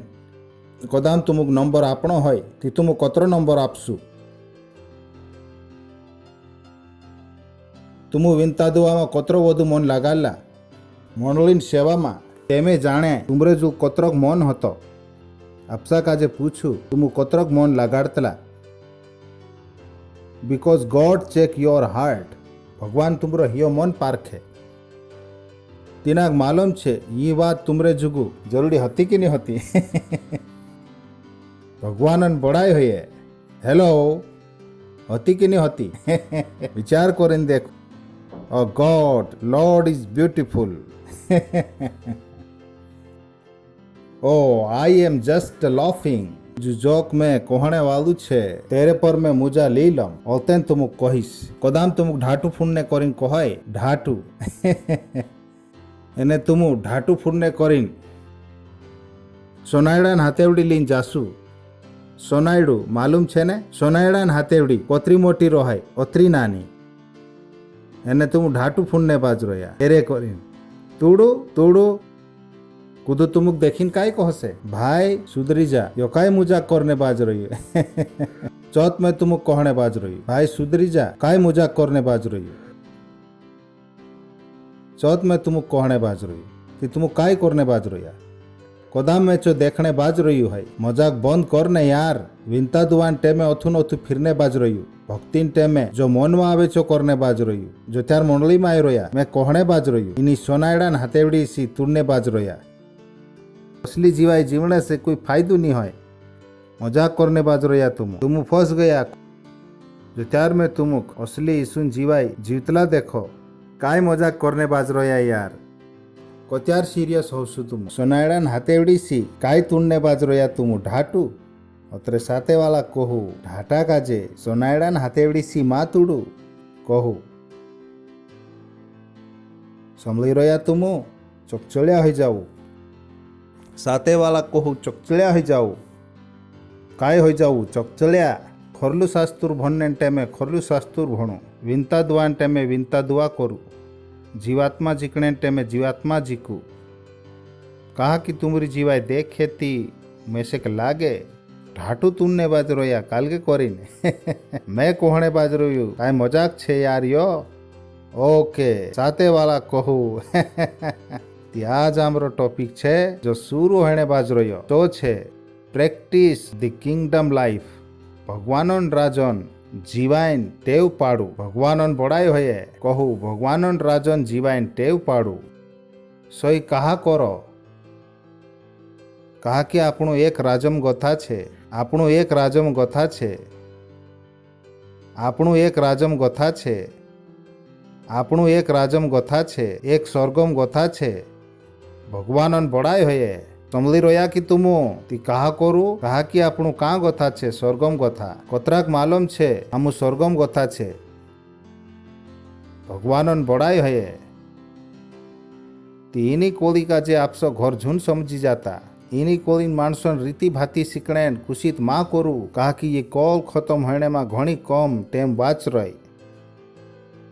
कदाम तुमुक नंबर आपणो होय ती तुम कतरो नंबर आपसू? तुम विनता दुआ में कतरो वधु मन लगाला? मंडलीन सेवा में तेमे जाने तुमरे जो कतरोक मन हतो। आपसा काजे पूछू, तुम कतरोक मन लगाड़तला? Because god check your heart. भगवान तुमरो हियो मन पारखे। तिनाक मालूम छे ये बात तुमरे जुगु जरूरी हती कि नहीं हती? भगवान बड़ाई हुई है। हेलो, हती कि नहीं हती? विचार करें देखो। Oh God, Lord is beautiful. Oh, I am just laughing. जो जोक में कहने वालू छे तेरे पर मैं मुजा ले लम ओतेन तुमुक कहिस। कदाम तुमुक ढाटू फुनने करिन कहाय ढाटू। एने तुमु ढाटू फुनने करिन सोनायडान हाथेवड़ी लीन जासू। सोनायडू मालूम छे ने? सोनायडान हाथेवड़ी कोतरी मोटी रोहाय ओतरी नानी। एने तुम ढाटू फुनने बाज रोया एरे करिन तूड़ू तूड़ू कुदू तुमुक देखिन काय कहसे भाई सुधरी जा, यो काय मजाक करने बाज रही है। चौथ में तुमुक कहने बाज रही भाई सुधरी जा, काय मजाक करने बाज रही है। चौथ में तुमुक कहने बाज रही कि तुमुक काय करने बाज रही। कदाम में चो देखने बाज रही है, मजाक बंद करने यार। विनता दुआन टेमे अथुन अथु फिरने बाज रही, भक्तिन टेमे जो मन में आवे चो करने बाज रही, जो त्यार मंडली में आई रोया मैं कहने बाज रही, इनी सोनायडान हाथेवड़ी सी तुरने बाज रोया। असली जीवाई जीवने से कोई फायदो नहीं है, मजाक करने बाज रोया। तुम फंस गया। जो त्यार में तुम असली ईसुन जीवाई जीवतला देखो, काय मजाक करने बाज रोया यार। कोत्यार सीरियस होसु तुम सोनायडान हाथेवड़ी सी काय तुड़ने बाज रोया तुम ढाटू। अतरे साथे वाला कहू ढाटा काजे सोनायडान हाथेवड़ी सी मा तुड़ू कहू संभली रोया तुम चकचलिया हो जाऊ। साथे वाला कहू चकचलिया हो जाऊ। काय हो जाऊ चकचलिया? खरलू शास्त्र भणने टेमे खरलू शास्त्र भणु, विनता दुआन टेमे विनता दुआ करू, जीवात्मा जीकने टेमे जीवात्मा जीकू। कहा कि तुमरी जीवाय देखे ती में से लागे ढाटू तुन्ने बाज रोया काल के करीने। मैं कोहने बाज रोयू काय मजाक छे यार यो। ओके साथे वाला कहू। त्याज आमरो टॉपिक छे जो शुरू होने बाज रोयो तो छे प्रेक्टिस द किंगडम लाइफ। भगवानन राजन जीवाइन टेव पाड़ू। भगवानन बड़ाई होये कहू भगवानन राजन जीवाइन टेव पाड़ू। सोई कहा करो। कहा कि આપણું એક રાજમ ગોથા છે, આપણું એક રાજમ ગોથા છે, આપણું એક રાજમ ગોથા છે, આપણું એક રાજમ ગોથા છે, એક સ્વર્ગમ ગોથા છે। ભગવાનન બડાઈ હોયે સમલી રોયા कि तुम ती कहा करू। कहा कि આપણું કાં ગોથા છે સ્વર્ગમ ગોથા। કોતરાક માલુમ છે આમુ સ્વર્ગમ ગોથા છે। ભગવાનન બડાઈ હોયે ती इनी कोली का जे आपसो घर झुन समझी जाता। इनी कोलीन माणसन रीति भाती सीकणेन कुशित मां करू। कहा कि ये कॉल खत्म होने में घणी कम टेम बाच रही।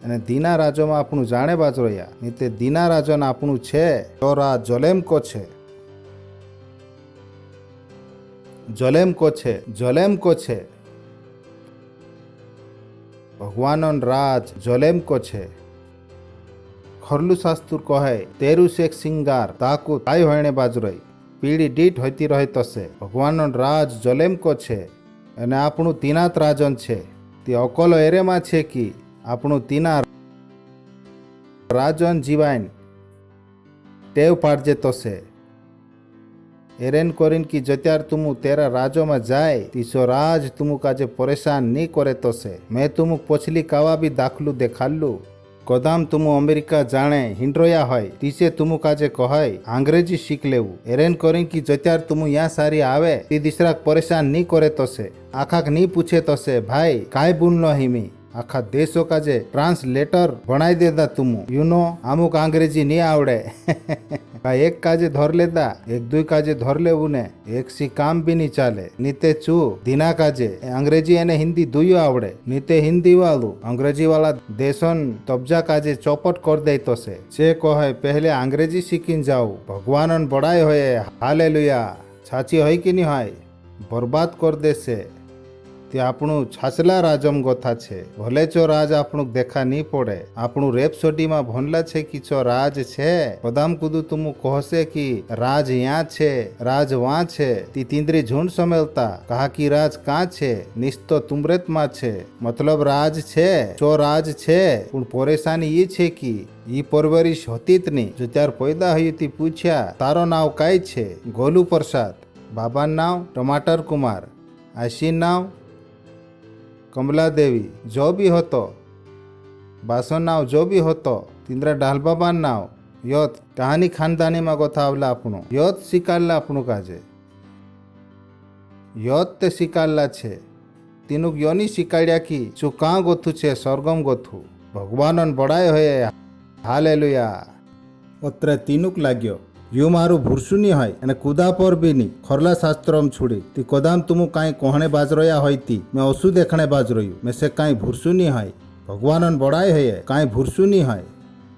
अने दीना राजो में आपणु जाणे बाज रह्या नहीं ते दीना राजन आपणु छे तो राज जोलेम को छे। जोलेम को छे, जोलेम को छे। भगवानन राज जोलेम को छे। खरलू शास्त्र कहे तेरु शेख सिंगार ताकू ताई होने बाज रही पीढ़ी डीट होती रहे तसे। भगवानन राज जोलेम को छे अने आपणु तीनात राजन छे। ते अकोलो एरे में छे कि आपणु तीना राजन जीवाइन ટેવ પાડજે તો છે એરેન કોરીન કી જત્યાર તુમુ તેરા રાજોમાં જાય તીસો રાજ તુમુ કાજે પરેશાન નહીં કરે તો છે મેં તુમુ પોછલી કાવા બી દાખલું દેખાડલું કોદામ તુમુ અમેરિકા જાણે હિંડ્રોયા હોય તીસે તુમુ કાજે કહાય અંગ્રેજી શીખ લેવું એરેન કોરીન કી જત્યાર તુમુ યા સારી આવે તી દિસરાક પરેશાન નહીં કરે તો છે આખાક નહીં પૂછે તો છે ભાઈ કાંઈ ભૂલ ન હિમી આખા દેશો કાજે ટ્રાન્સલેટર ભણાઈ દેતા તુમુ યુનો અમુક અંગ્રેજી નહીં આવડે એક કાજે ધોર લેતા એક દુઈ કાજે ધોર લેવું ને એક સી કામ બી નહીં ચાલે નીતે છું ધીના કાજે અંગ્રેજી અને હિન્દી દુયો આવડે નીતે હિન્દી વાળું અંગ્રેજી વાળા દેશોન તબજા કાજે ચોપટ કર દે તો છે કહે પહેલે અંગ્રેજી શીખીને જાવ ભગવાનન બડાય હોય હાલેલુયા સાચી હોય કે નહીં હોય બરબાદ કર દેશે તે આપણું છાસલા રાજમ ગોથા છે ભલે ચો રાજ આપણું દેખા નહીં પડે આપણું રેપસોડીમાં ભણલા છે કે ચો રાજ છે પદામ કુદું તુમું કહશે કે રાજ યાં છે રાજ વાં છે તી તીંદરી ઝૂંડ સમેલતા કહા કે રાજ કાં છે નિસ્તો તુમરેતમાં છે મતલબ રાજ છે ચો રાજ છે પણ પરેશાની એ છે કે ઈ પરવરિશ હોતી જ નહીં જો ત્યાર પૈદા હયું તી પૂછ્યા તારો નાવ કાંઈ છે ગોલુ પ્રસાદ બાબાનું નાવ ટમાટર કુમાર આશી નાવ કમલા દેવી જો બી હતો બાસો નાવ જો બી હતો તિંદ્રા ડાલબાબા નાવ યોત કહાની ખાનદાનીમાં ગોથા આવલા આપણું યોત શીકારલા આપણું કાજે યોત તે શીકારલા છે તીનું યોની શીકાડ્યા કી શું કાં ગોથું છે સ્વર્ગમ ગોથું ભગવાનન બડાય હોય હાલેલુયા અત્રે તીનુક લાગ્યો યુ મારું ભૂરસું નહીં હોય અને કુદા પર બી નહીં ખોરલા શાસ્ત્રમ છોડી તી કોદામ તુમું કાંઈ કોહણે બાજરોયા હોય તી મેં ઓછું દેખણે બાજરોયું મેં સે કાંઈ ભૂરસું નહીં હોય ભગવાનન બડાય હૈયે કાંઈ ભૂરસું નહીં હોય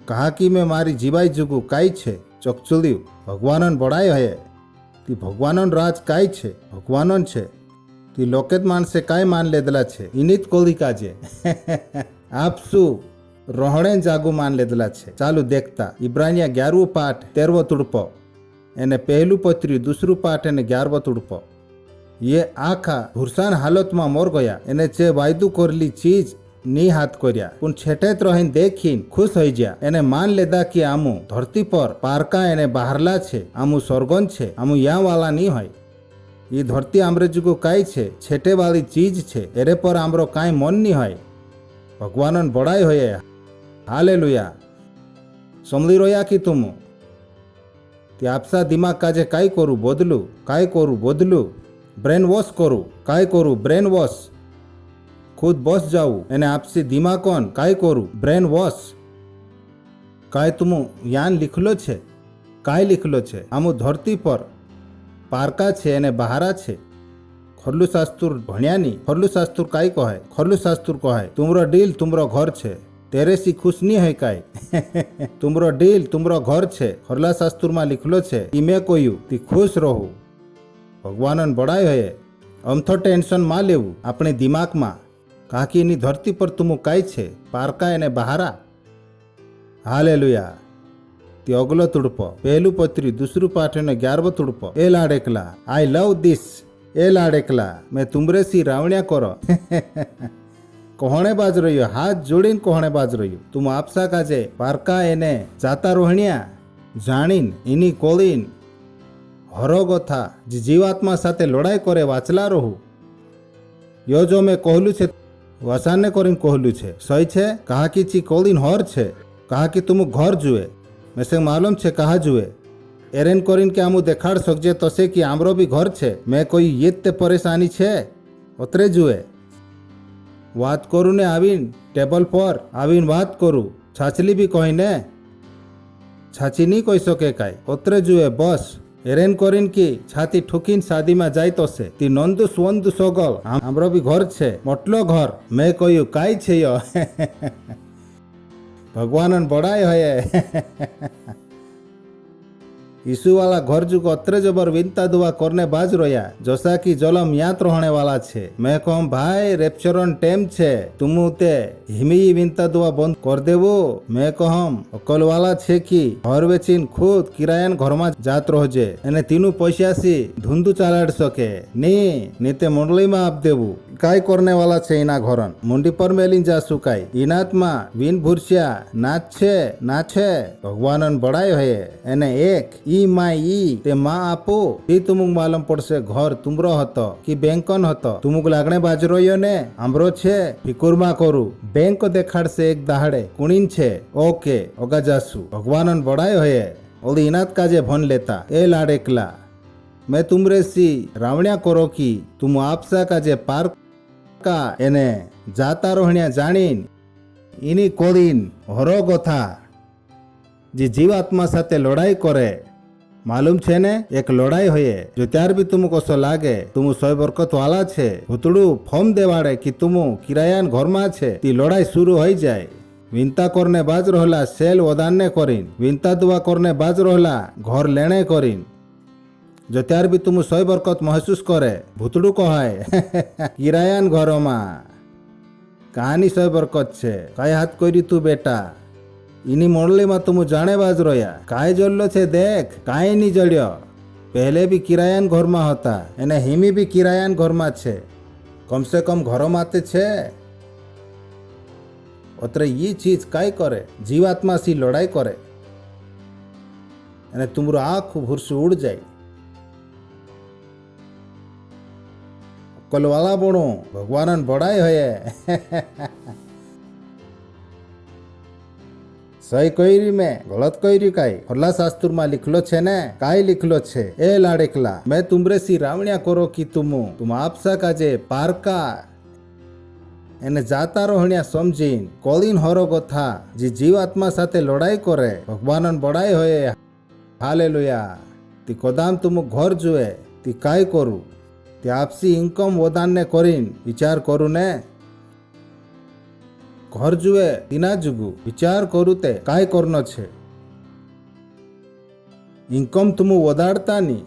કહા કી મેં મારી જીવાઈ જુગું કાંઈ છે ચોકચુલ્યું ભગવાનન બડાય હૈયે તી ભગવાનન રાજ કાંઈ છે ભગવાનન છે તી લોકેત માણસે કાંઈ માન લેદલા છે ઇનિત કોલી કાજે આપ શું રોહણે જાગુ માન લેદલા છે ચાલુ દેખતા ઇબ્રાનિયા 11 પાઠ 13 તુડપો એને પહેલું પત્ર્યું દૂસરું પાઠ એને 11 તુડપો ये આખા ભૂરસાન હાલતમાં મોર ગયા એને જે વાયદું કરેલી ચીજ ની હાથ કર્યા પણ છેટે જ રહીને દેખીને ખુશ થઈ ગયા એને માન લેદા કે આમું ધરતી પર પારકા એને બહારલા છે આમું સ્વર્ગન છે આમું યા વાલા નહીં હોય એ ધરતી આમરે જુગું કાંઈ છે છેટે વાળી ચીજ છે એરે પર આમરો કાંઈ મન નહીં હોય ભગવાનન બડાય હોય હાલેલુયા સમજી રહ્યા કે તું તે આપસા દિમાગ કાજે કાંઈ કરું બદલું કાંઈ કરું બદલું બ્રેન વોશ કરું કાંઈ કરું બ્રેન વોશ ખુદ બસ જાઉં એને આપસી દિમાકોન કાંઈ કરું બ્રેન વોશ કાંઈ તું યાન લીખલો છે કાંઈ લીખલો છે આમું ધરતી પર પારકા છે એને બહારા છે ખરલું શાસ્તુર ભણ્યા નહીં ખરલું શાસ્તુર કાંઈ કહે ખરલું શાસ્તુર કહે તુમરો ડીલ તુમરો ઘર છે तेरे सी खुश नहीं है काई तुमरो डील तुमरो घर छे खरला शास्त्र में लिखलो छे कि मैं कोयू ती खुश रहू भगवानन बड़ाई है अमथो टेंशन में लेवू अपने दिमाग में कहा कि इनी धरती पर तुम काई छे पारका एने बहारा हालेलुया ती अगलो तुड़पो पहलू पत्री दूसरू पाठ ने 11 तुड़पो ए लाडेकला आई लव दिस ए लाडेकला मैं तुमरे सी रावणिया करो कोहणे बाज रह्यो हाथ जोड़ीने कोहणे बाज रह्यो तुम आपसा काजे पारका एने जाता रोहणिया जाणीन इनी कोलीन हरोगो था जीवात्मा साथे लड़ाई करे वाचला रहू यो जो मैं कहलू छे वसाने करीने कहलू छे सही छे कहा कि ची कोलीन हर छे कहा कि तुम घर जुए मैं से मालूम छे कहा जुए एरेन करीने के आमू देखाड़ सकजे तो से कि आमरो भी घर छे मैं कोई ये ते परेशानी छे उतरे जुए વાત કરું ને આવીને ટેબલ પર આવીને વાત કરું છાછલી બી કહી ને છાછી નહીં કહી શકે કાંઈ ઓતરે જુએ બસ હેરેન કરીને કે છાતી ઠુકીને શાદીમાં જાય તો છે તી નોંદુ સ્વંદુ સોગલ આમરો બી ઘર છે મોટલો ઘર મેં કહ્યું કાંઈ છે યો ભગવાનન બડાય હોય यीशु वाला घर जुग अत्रे जबर विनता दुआ करने बाज रोया जोसा की जलम यात रहने वाला छे मैं कहूं भाई रेप्चरन टेम छे तुम ते हिमी विनता दुआ बंद कर देवो मैं कहूं अकल वाला छे की घर वेचीन खुद किरायन घर में जात रोजे एने तीनू पैसा सी धुंधु चालाड़ सके नी ते मंडली में आप देवू काय करने वाला छे इना घरन मुंडी पर मेलिन जासु काय इनात्मा विन भूरसिया नाचे भगवानन बड़ाई होए एने एक ई माई ई ते माँ आपो ती तुमुक मालूम पड़से घर तुमरो हतो कि बैंकन हतो तुमुक लागणे बाजरोयो ने आमरो छे फिकुरमा करू बैंक देखाड़ से एक दाहड़े कुणीन छे ओके ओगा जासु भगवानन बड़ाई होए ओली इनात काजे भन लेता ए लाडेकला मैं तुमरे सी रावण्या करो की तुम आपसा का जे पार का एने जाता रोहण्या जाणीन इनी कोरीन हरो गोथा जी जीवात्मा साथे लड़ाई करे मालूम छे ने एक लड़ाई होये जो त्यार भी तुमको सो लागे तुम सोय बरकत वाला छे भूतड़ू फॉर्म देवाड़े कि तुम किरायान घर में छे ती लड़ाई शुरू हो जाए विनता करने बाज रहला सेल वदानने करीन विनता दुआ करने बाज रहला घर लेने करीन जो त्यार भी तुम सोय बरकत महसूस करे भूतड़ू कहाय किरायान घरों में कहानी सोय बरकत छे काय हाथ करी तू बेटा इनी मंडली में तुम जाने बाज रोया काय जल्लो छे देख काय नहीं जल्यो पहले भी किरायान घर में होता एने हिमी भी किरायान घर में छे कम से कम घरों माते छे अत्र ये चीज काय करे जीवात्मा सी लड़ाई करे एने तुमरो आँख भूरसु उड़ जाए कलवाला बणो भगवानन बड़ाई होये सही कईरी में गलत कईरी काय खरला शास्त्र में लिखलो छे ने काय लिखलो छे ए लाडेकला मैं तुमरे सी रावणिया करो कि तुम आपसा काजे पारका एने जाता रोहणिया समझीन कोलिन हरो गोथा जी जीवात्मा साथे लड़ाई करे भगवानन बड़ाई होये हालेलुया ती कोदाम तुम घर जुए ती काय करू ती आपसी इनकम वदानने करीन विचार करू ने घर जुए दिना जुगु विचार करू ते काय करनो छे इनकम तुम वदाड़ता नी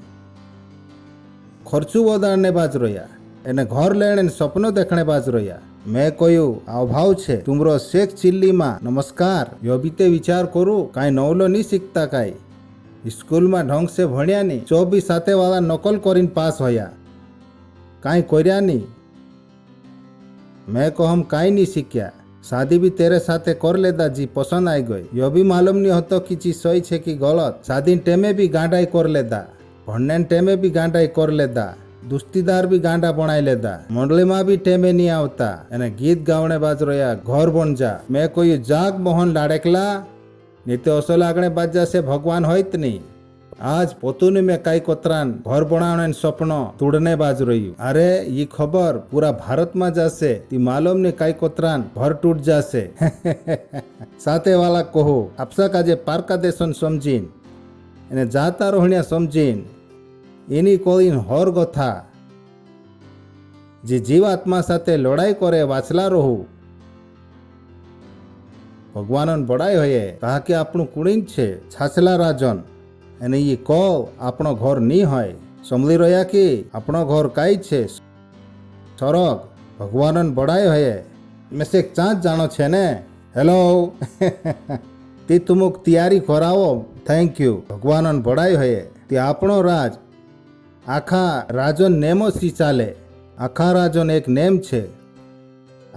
खर्चू वदाड़ने बाज रोया एने घर लेने सपनो देखने बाज रोया मैं कोयू अभाव छे तुमरो शेख चिल्ली मा नमस्कार यो बीते विचार करू काय नवलो नी सीखता काय स्कूल में ढंग से भण्या नी 24 साथे वाला नकल करीन पास होया काई कोरिया नी मैं को हम काई नहीं सीख्या शादी भी तेरे साथे कर लेदा जी पसंद आई गई यो भी मालूम नहीं होतो कि चीज सही छे कि गलत शादी टेमे भी गांडाई कर लेदा भण्ने टेमे भी गांडाई कर लेदा दुस्तीदार भी गांडा बनाई लेदा मंडली में भी टेमे नहीं आवता एने गीत गावने बाज रोया घर बन जा मैं कोई जाग मोहन लाडेकला नीते ओसो लागणे बाजा से भगवान होइत नहीं आज पोतुनी में काई कोतरान घर बनाने सपनो तोड़ने बाज रही अरे ये खबर पूरा भारत में जासे ती मालूम ने काई कोतरान घर टूट जासे साथे वाला कहो आपसा काजे पारका देशन समझीन एने जाता रोहणिया समझीन इनी कोलिन हर गथा जी जीवात्मा साथे लड़ाई करे वाचला रहू भगवानन बड़ाई होये कहा कि आपनु कुड़ीन छे छाछला राजन एने ये कॉल आपनो घर नहीं होय समली रहा कि आपनो घर काई छे सरग भगवानन बड़ाई होये में से एक चाँच जानो छे ने हेलो ती तुमुक तैयारी करावो थैंक यू भगवानन बड़ाई होये ती आपनो राज आखा राजन नेमो सी चाले आखा राजन एक नेम छे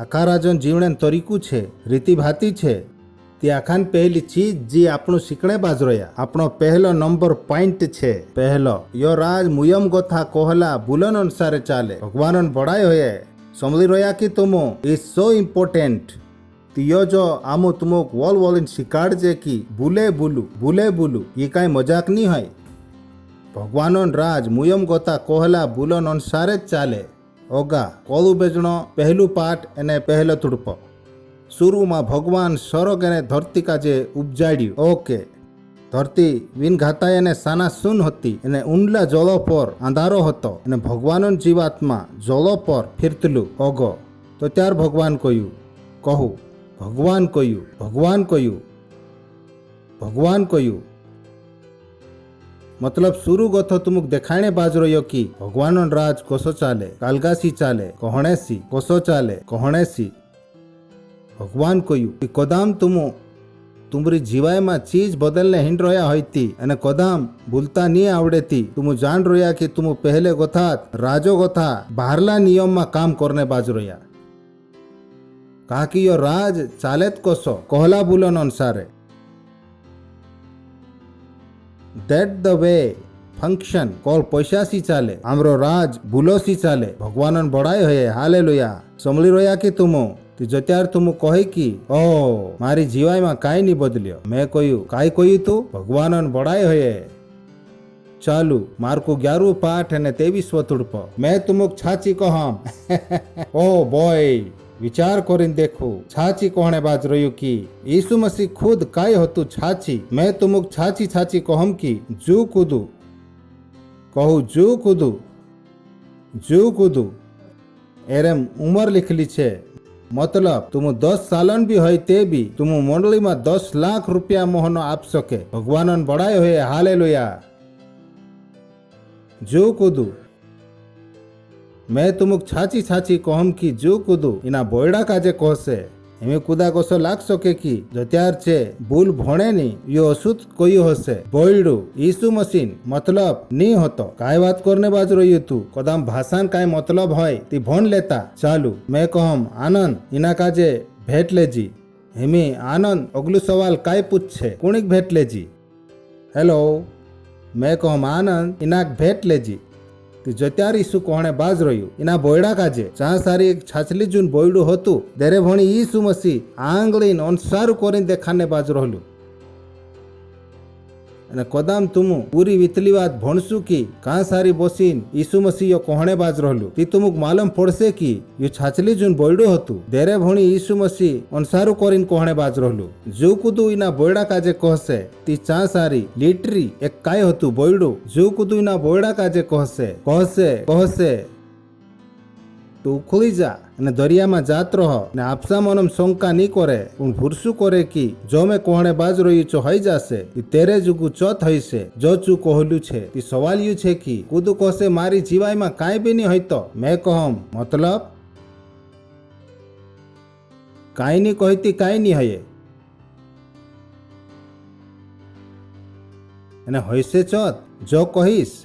आखा राजन जीवने तरीकू छे रीति भाती छे ती आखान पहली चीज जी आपनु सीखने बाज रोया आपनो पहलो नंबर पॉइंट छे पहलो यो राज मुयम गोथा कोहला बुलन अनुसारे चाले भगवानन बड़ाई होये समली रोया कि तुमो इज सो इम्पोर्टेंट तियो जो आमु तुमुक वॉल वॉलिन शिकाड़ जे की बुले बुलू ये काई मजाक नहीं है भगवानन राज मुयम गोता कोहला बुलन अनुसारे चाले ओगा कोलू बेजणो पहलू पाठ एने पहलो तुड़पो शुरू में भगवान स्वर्ग ने धरती का जे उपजाड्यू ओके धरती विन घाताय ने साना सुन होती एने उंडला जलो पर अंधारो होतो एने भगवानन जीवात्मा जलो पर फिरतलू ओगो तो त्यार भगवान कयू कहू भगवान कयू मतलब शुरू गथो तुमुक देखाणे बाज रह्यो कि भगवानन राज कोसो चाले कालगासी चाले कहणेसी कोसो चाले कहणेसी भगवान कयू कि कदाम तुमु तुमरी जीवाय में चीज बदलने हिंड रोया होती अने कदम भूलता नहीं आवड़ेती। तुम जान रोया कि तुम पहले गोथात राजो गोथा बाहरला नियम में काम करने बाज रोया। कहा कि यो राज चालेत कोसो कहला बुलन अनुसारे that the way function call पैसा सी चाले आमरो राज भूलो सी चाले भगवान बड़ाई होए हालेलुया। समली रोया कि तुम जत्यार तुम कहे कि ओ मारी जीवाय में काई नहीं बदलियो मैं कहू काई कहू तू भगवान बड़ाई होए। चालू मार्को 11 पाठ ने 23 तुड़प मैं तुमक छाची कहम ओ बॉय विचार करीन देखो छाची कहने बाज रही कि यीशु मसीह खुद काय होतु छाची मैं तुमक छाची छाची कहम कि जू कूदू कहू जू कूदू एरम उमर लिखली छे मतलब तुम 10 सालन भी होय ते भी तुम मंडली में 10 लाख रुपया मोहनो आप सके भगवान बड़ाई होए हालेलुया। जो कूदू मैं तुमक छाची छाची कहम कि जो कूदू इना बोयड़ा काजे कहसे एमे कूदा कोसो लाग सके कि जत्यार छे भूल भणे नी यो अशुद्ध कोई होसे बोयडू यीशु मसीह मतलब नी होतो काय बात करने बाज रही तू कदम भाषण काय मतलब होय ती भण लेता। चालू मैं कहम आनंद इना काजे भेट लेजी हेमी आनंद अगलू सवाल काय पूछे कुणिक भेट लेजी हेलो मैं कहम आनंद इनाक भेट लेजी जत्यार यीशु कहने बाज रह्यू इना बोयड़ा काजे चा सारी एक छाछली जून बोयडू होतु देरे भणी यीशु मसीह आंगलीन अनुसार करीन देखाने बाज रहलू अने कदम तुम पूरी वितली बात भणसु की कहाँ सारी बसीन यीशु मसीह यो कहने बाज रहलू ती तुमक मालूम पड़से कि यो छाछली जून बोयडू होतु देरे भणी यीशु मसीह अनुसार करीन कहने बाज रहलू जो कुदू इना बोयड़ा काजे कहसे ती चा सारी लिटरी एक काय होतु बोयडू जो कुदू इना बोयड़ा काजे कहसे तू उखली जा અને દરિયામાં જાત રહો ને આપસા મનમ શંકા નહીં કરે પણ ભૂરસું કરે કે જો મેં કોણે બાજ રહ્યું છો હઈ જાશે તેરે જુગુ ચોથ હઈશે જો ચુ કહલું છે તે સવાલ યુ છે કે કુદુ કહશે મારી જીવાયમાં કાંઈ બી નહીં હોય તો મેં કહમ મતલબ કાંઈ નહીં કહીતી કાંઈ નહીં હયે અને હઈશે ચોથ જો કહીશ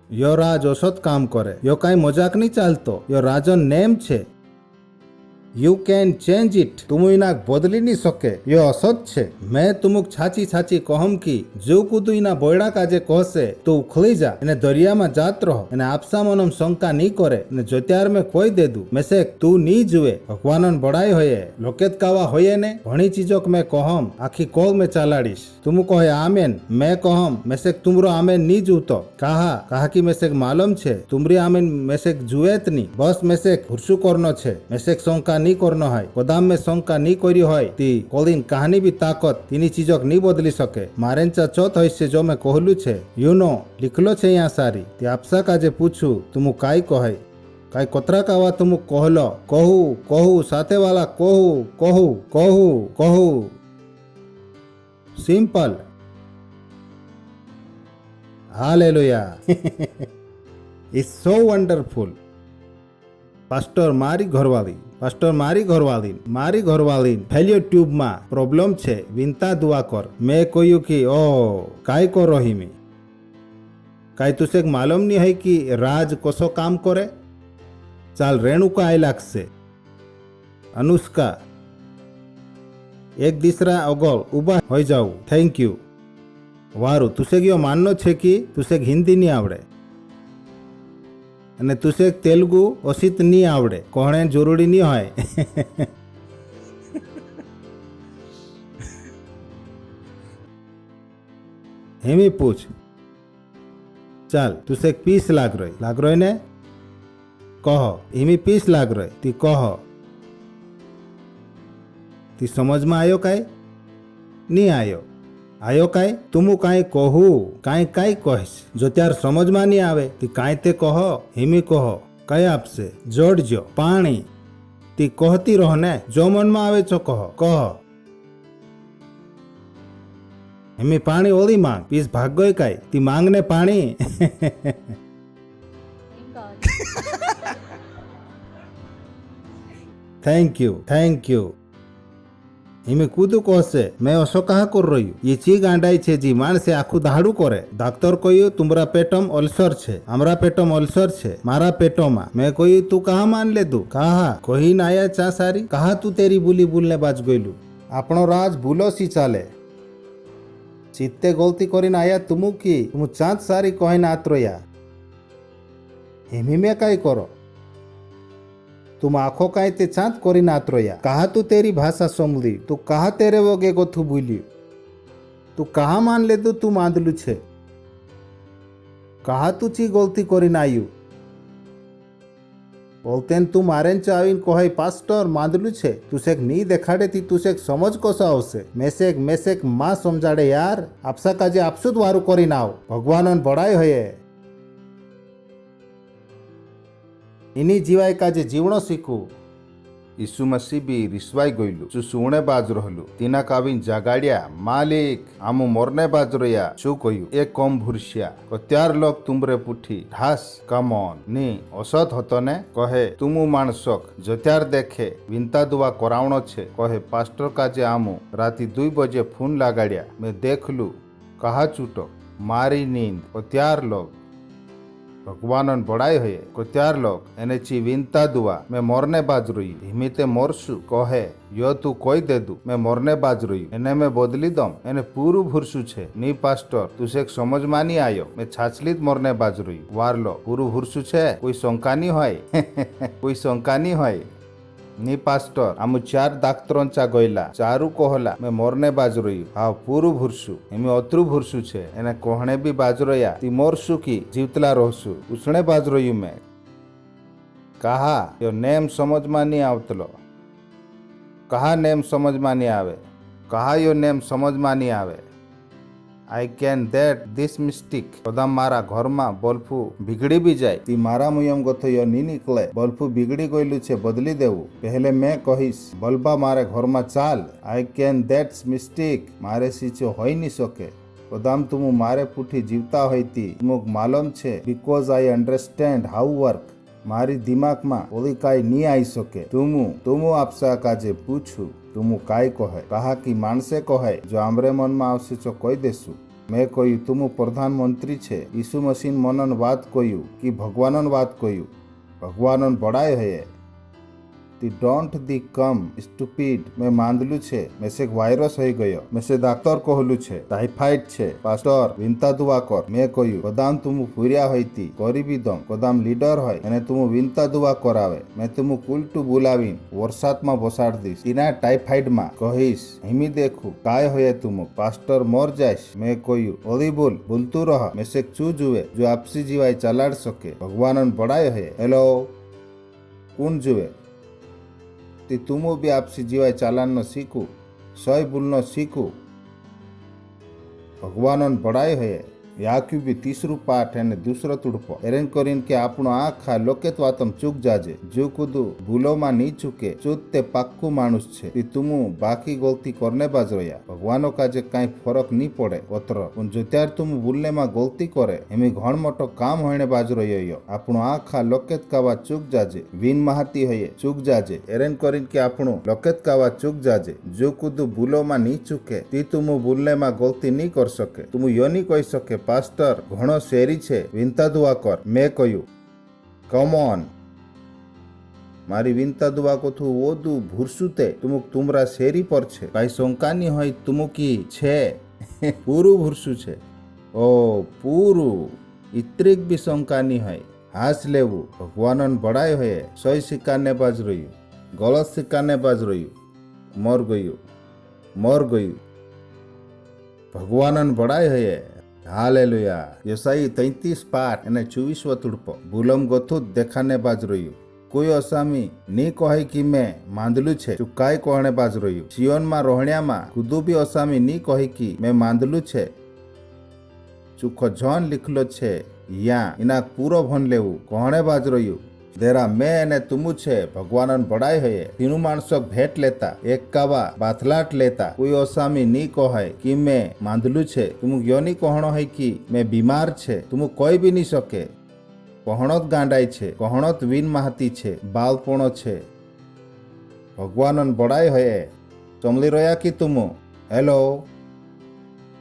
यो राज औसत काम करे यो काई मजाक नहीं चालतो यो राजन नेम छे यू कैन चेंज इट तुम इना बदली नहीं सके यो असत छे मैं तुमक छाची छाची कहम की जो कूदू इना बोयड़ा काजे कहसे तो उखली जा ने दरिया में जात रहो ने आपसा मनम शंका नहीं करे ने जोत्यार में कोई दे दू मैसे तू नहीं जुए भगवानन बड़ाई होये लोकेत कावा होये ने घणी चीजोक मैं कहम आखी कोल में चालाड़ीश तुम कहे आमेन मैं कहम मैसे तुमरो आमेन नहीं जूतो कहा कि मैसे मालूम छे तुमरी आमेन मैसे जुएत नहीं बस मैसे खुरसु करनो छे मैसे शंका नहीं करनो है कदम में शंका नहीं करी होय ती कोलिन कहानी भी ताकत तीनी चीजोक नहीं बदली सके मारेंचा चौथ होइसे जो मैं कहलू छे यू नो लिखलो छे यहाँ सारी ती आपसा काजे पूछू तुम काई कहे काई कतरा कावा तुम कहलो कहू साथे वाला कहू simple hallelujah it's so wonderful pastor मारी घरवाली फेलियर ट्यूब में प्रॉब्लम छे विनता दुआ कर मैं कहू कि ओ काय करो हिमी काय तुसे मालूम नहीं है कि राज कसो काम करे चाल रेणुका आई लागसे अनुष्का एक दिसरा अगल उबा हो जाऊ थैंक यू वारू तुसे यो माननो छे कि तुसे हिंदी नहीं आवड़े અને तुसे तेलुगु असित नहीं आवड़े कहने जरूरी नहीं है हेमी पूछ चल तुसे पीस लाग रही ने कह हेमी पीस लाग रही ती कह ती समझ में आयो काय नहीं आयो काय तुमु काई कहू काई कहिस जो त्यार समझ में नहीं आवे ती काई ते कह हिमी कह कई आपसे जोड़ जो पानी ती कहती रहो ने जो मन में आवे छो कह हिमी पानी ओली मांग पीस भाग गई काई ती मांगने पानी थैंक यू हिमे कूदू कहसे मैं असो कहा कर रही ये ची गांडाई छे जी माणसे आखू दाड़ू करे डाक्टर कहू तुमरा पेटम अल्सर छे हमरा पेटम अल्सर छे मारा पेटो में मैं कहू तू कहा मान ले तू कहा कही नाया चा सारी कहा तू तेरी बुली बुलने बाज गईलू आपनो राज भूलो सी चाले चित्ते गलती करीन आया तुमु की तुम चाँद सारी कहे ना आत्रोया हिमी में काई करो तुम आखो काई ते चाँद करी ना आत्रोया कहा तू तेरी भाषा समली तू कहा तेरे वगे गोथू भूली तू कहा मान ले तू मांदलू छे कहा तू ची गलती करी नायू बोलते तू मारेन चावीन कहे पास्टर मांदलू छे तुसेक नी देखाड़े थी तुसेक समझ कोसा होसे मेसेक मां समझाड़े यार आपसा काजे आपसुद वारू करी नाओ भगवानन बड़ाई होये इनी जीवाय काजे जीवनो सीखू यीशु मसीह भी रिश्वाई गईलु चु सुने बाज रहलु तीना काविन जागाड़िया मालिक आमु मरने बाज रया चु कहू ए कम भूर्सिया कत्यार लोग तुमरे पुठी ढास कमन नी असत हतने कहे तुमु मानसक जत्यार देखे विंता दुआ करावणो छे कहे पास्टर काजे आमु राती 2 बजे फोन लगाड़िया मैं देखलू कहा चूटो मारी नींद कत्यार लोग भगवानन बड़ाई होये कत्यार लोग एने ची विनता दुआ मैं मरने बाज रही हिमीते मरसु कहे यो तू कोई दे दू मैं मरने बाज रही एने मैं बदली दम एने पूरु भुरसु छे नी पास्टर तुसे समझ मानी आयो मैं छाछलित मरने बाज रही वारलो पूरु भुरसु छे कोई शंकानी होय कोई शंकानी होय नी पास्टर आमु 4 डाक्तरंचा गईला चारू कहला मैं मरने बाज रही हाँ पूरु भुरसु हिमी अत्रु भुरसु छे एने कहने भी बाज रया ती मरसु की जीवतला रहसु उसने बाज रही मैं कहा यो नेम समझ में नहीं आवतलो कहा नेम समझ में नहीं आवे कहा यो नेम समझ में नहीं आवे I can that this mistake कदम मारा घर में बल्फू बिगड़ी भी जाए ती मारा मुयम गथ यो नी निकले बल्फू बिगड़ी गईलू छे बदली देवू पहले मैं कहीस बल्बा मारे घर में चाल आई कैन दैट मिस्टेक मारे सीचो होई नहीं सके कदम तुम मारे पुठी जीवता होती तुमक मालूम छे because I understand how work मारी दिमाग में ओली काई नहीं आई सके तुमु आपसा काजे पूछू तुमु काई कहे कहा कि मानसे कहे जो आमरे मन में आवसे चो कही देसु मैं कहू तुमु प्रधानमंत्री छे यीशु मसीह मनन बात कहू कि भगवानन बात कहू भगवानन बड़ाई है ती डोंट दी कम स्टूपिड मैं मांदलू छे मैं से वायरस हो गयो मैं से डॉक्टर कहलू छे टाइफाइड छे पास्टर विनता दुआ कर मैं कहू कदाम तुम पुरिया होती करीबी दम कदाम लीडर होय एने तुम विनता दुआ करावे मैं तुम कुलटू बुलावीन वर्षात में बसाड़ दीस इना टाइफाइड में कहीस हिमी देखू काय होये तुम पास्टर मर जाइस मैं कहू ओली बोलतू रह मैं से चू जुए जो आपसी जीवाई चलाड़ सके भगवानन बड़ाई है हेलो कौन जुए ती तुमु भी आपसी जीवाय चालान न सीखू सही बोलना सीखू भगवानन बड़ाई है याक्यू भी 3 पाठ है दूसरो तुड़पो एरेन करीन के आपनो आखा लोकेत वातम चूक जाजे जो कुदू भूलो मा नहीं चुके चूते पाक्कू मानुस छे ती तुमु बाकी गलती करने बाज रया भगवानो काजे काई फरक नहीं पड़े पत्र उन जोत्यार तुम बोलने मा गलती करे एमी घण मोटो काम होने बाज रयो आपनो आखा लोकेत कावा चूक जाजे विन महाती होये चूक जाजे एरेन करीन के आपनो लोकेत कावा चूक जाजे जो कुदू भूलो मा नहीं चुके ती तुमु बोलने मा गलती नहीं कर सके तुमु यो नहीं कही सके पास्टर घणो शेरी छे विनता दुआ कर मैं कहू कम ऑन मारी विनता दुआ को थू वो दू भूरसुते तुमुक तुमरा शेरी पर छे काई शंकानी होय तुमु की छे पूरु भूरसु छे ओ पूरु इत्रिक भी शंकानी होय हास लेवू भगवानन बड़ाई होये सही सिकाने बाज रही गलत सिकाने बाज रही मर गयू भगवानन बड़ाई होये हालेलुया यसाई 33 पाठ एने 24 तुड़पो बुलम गथु देखाने बाज रही कोई असामी नी कहे कि मैं मांदलू छे चुकाई कहने बाज रही सियोन मा रोहणिया मा खुदू भी असामी नी कहे कि मैं मांदलू छे चुखो जन लिखलो छे या इना पूरो भन लेवू कहने बाज रही देरा मैं ने तुमु छे भगवानन बड़ाई होये तीनू मानसक भेंट लेता एक कावा बाथलाट लेता कोई असामी नी कहे कि मैं मांदलू छे तुमु योनी कहणो है कि मैं बीमार छे तुमु कोई भी नहीं सके कहणत गांडाई छे कहणत विन महाती छे बालपणो छे भगवानन बड़ाई होये चमली रया कि तुम हेलो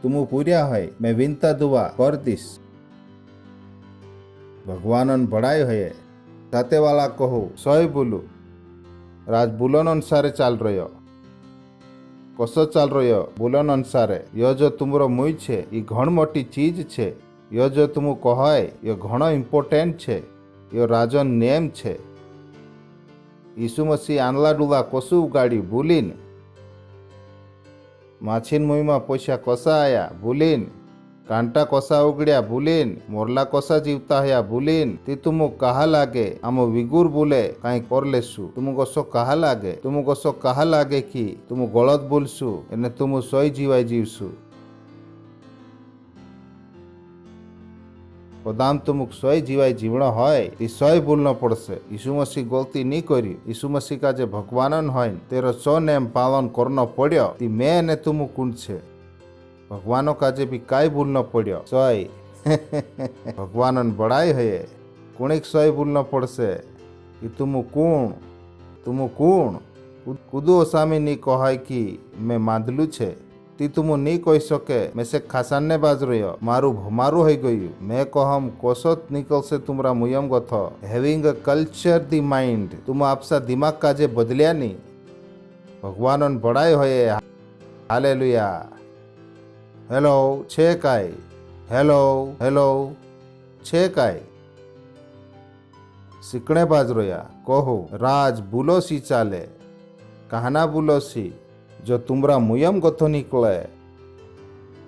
तुम पूर्या है मैं विनता दुआ कर दीश भगवान बड़ाई है साथे वाला कहू सही बोलू राज बुलन अनुसार चाल रह्यो कसो चाल रह्यो बुलन अनुसार यो जो तुमरो मुई छे ये घण मोटी चीज छे यो जो तुम कहे यो घणो इम्पोर्टेंट छे यो राजन नेम छे यीशु मसीह आंदला डुला कसु उगाड़ी भूलीन माछीन मुईमा पैसा कसा आया भूलीन कांटा कसा उगड़िया भूलीन मोरला कसा जीवता हया भूलीन ती तुम कहा लागे आम विगुर बोले कहीं कर लेसु तुम गसो कहा लागे कि तुम गलत बोलसु एने तुम सही जीवाई जीवसु कदाम तुमुक सही जीवाई जीवण है ती सही बोलना पड़से यीशु मसीह गलती नहीं करी यीशु मसीह का जे भगवानन है तेरो सो नेम पालन करना पड़ो ती मैं ने तुम कुंड छे भगवानों का जे भी काई बोलना पड़ो सही भगवानन बड़ाई है कुणिक सही बोलना पड़से कि तुम कौन कुदो सामी नी कहाय कि मैं मादलू छे ती तुम नहीं कही सके मैं से खासाने बाज रह्यो मारू भमारू है गयु मैं कहम कोसत निकल से तुमरा मुयम गथ having a culture the mind तुम आपसा दिमाग का जे बदलिया नी भगवानन बड़ाई होए हालेलुया हेलो छे काय हेलो छे काय सिकणे बाज रह्या कहो राज बुलो सी चाले कहना बुलो सी जो तुमरा मुयम गथो निकले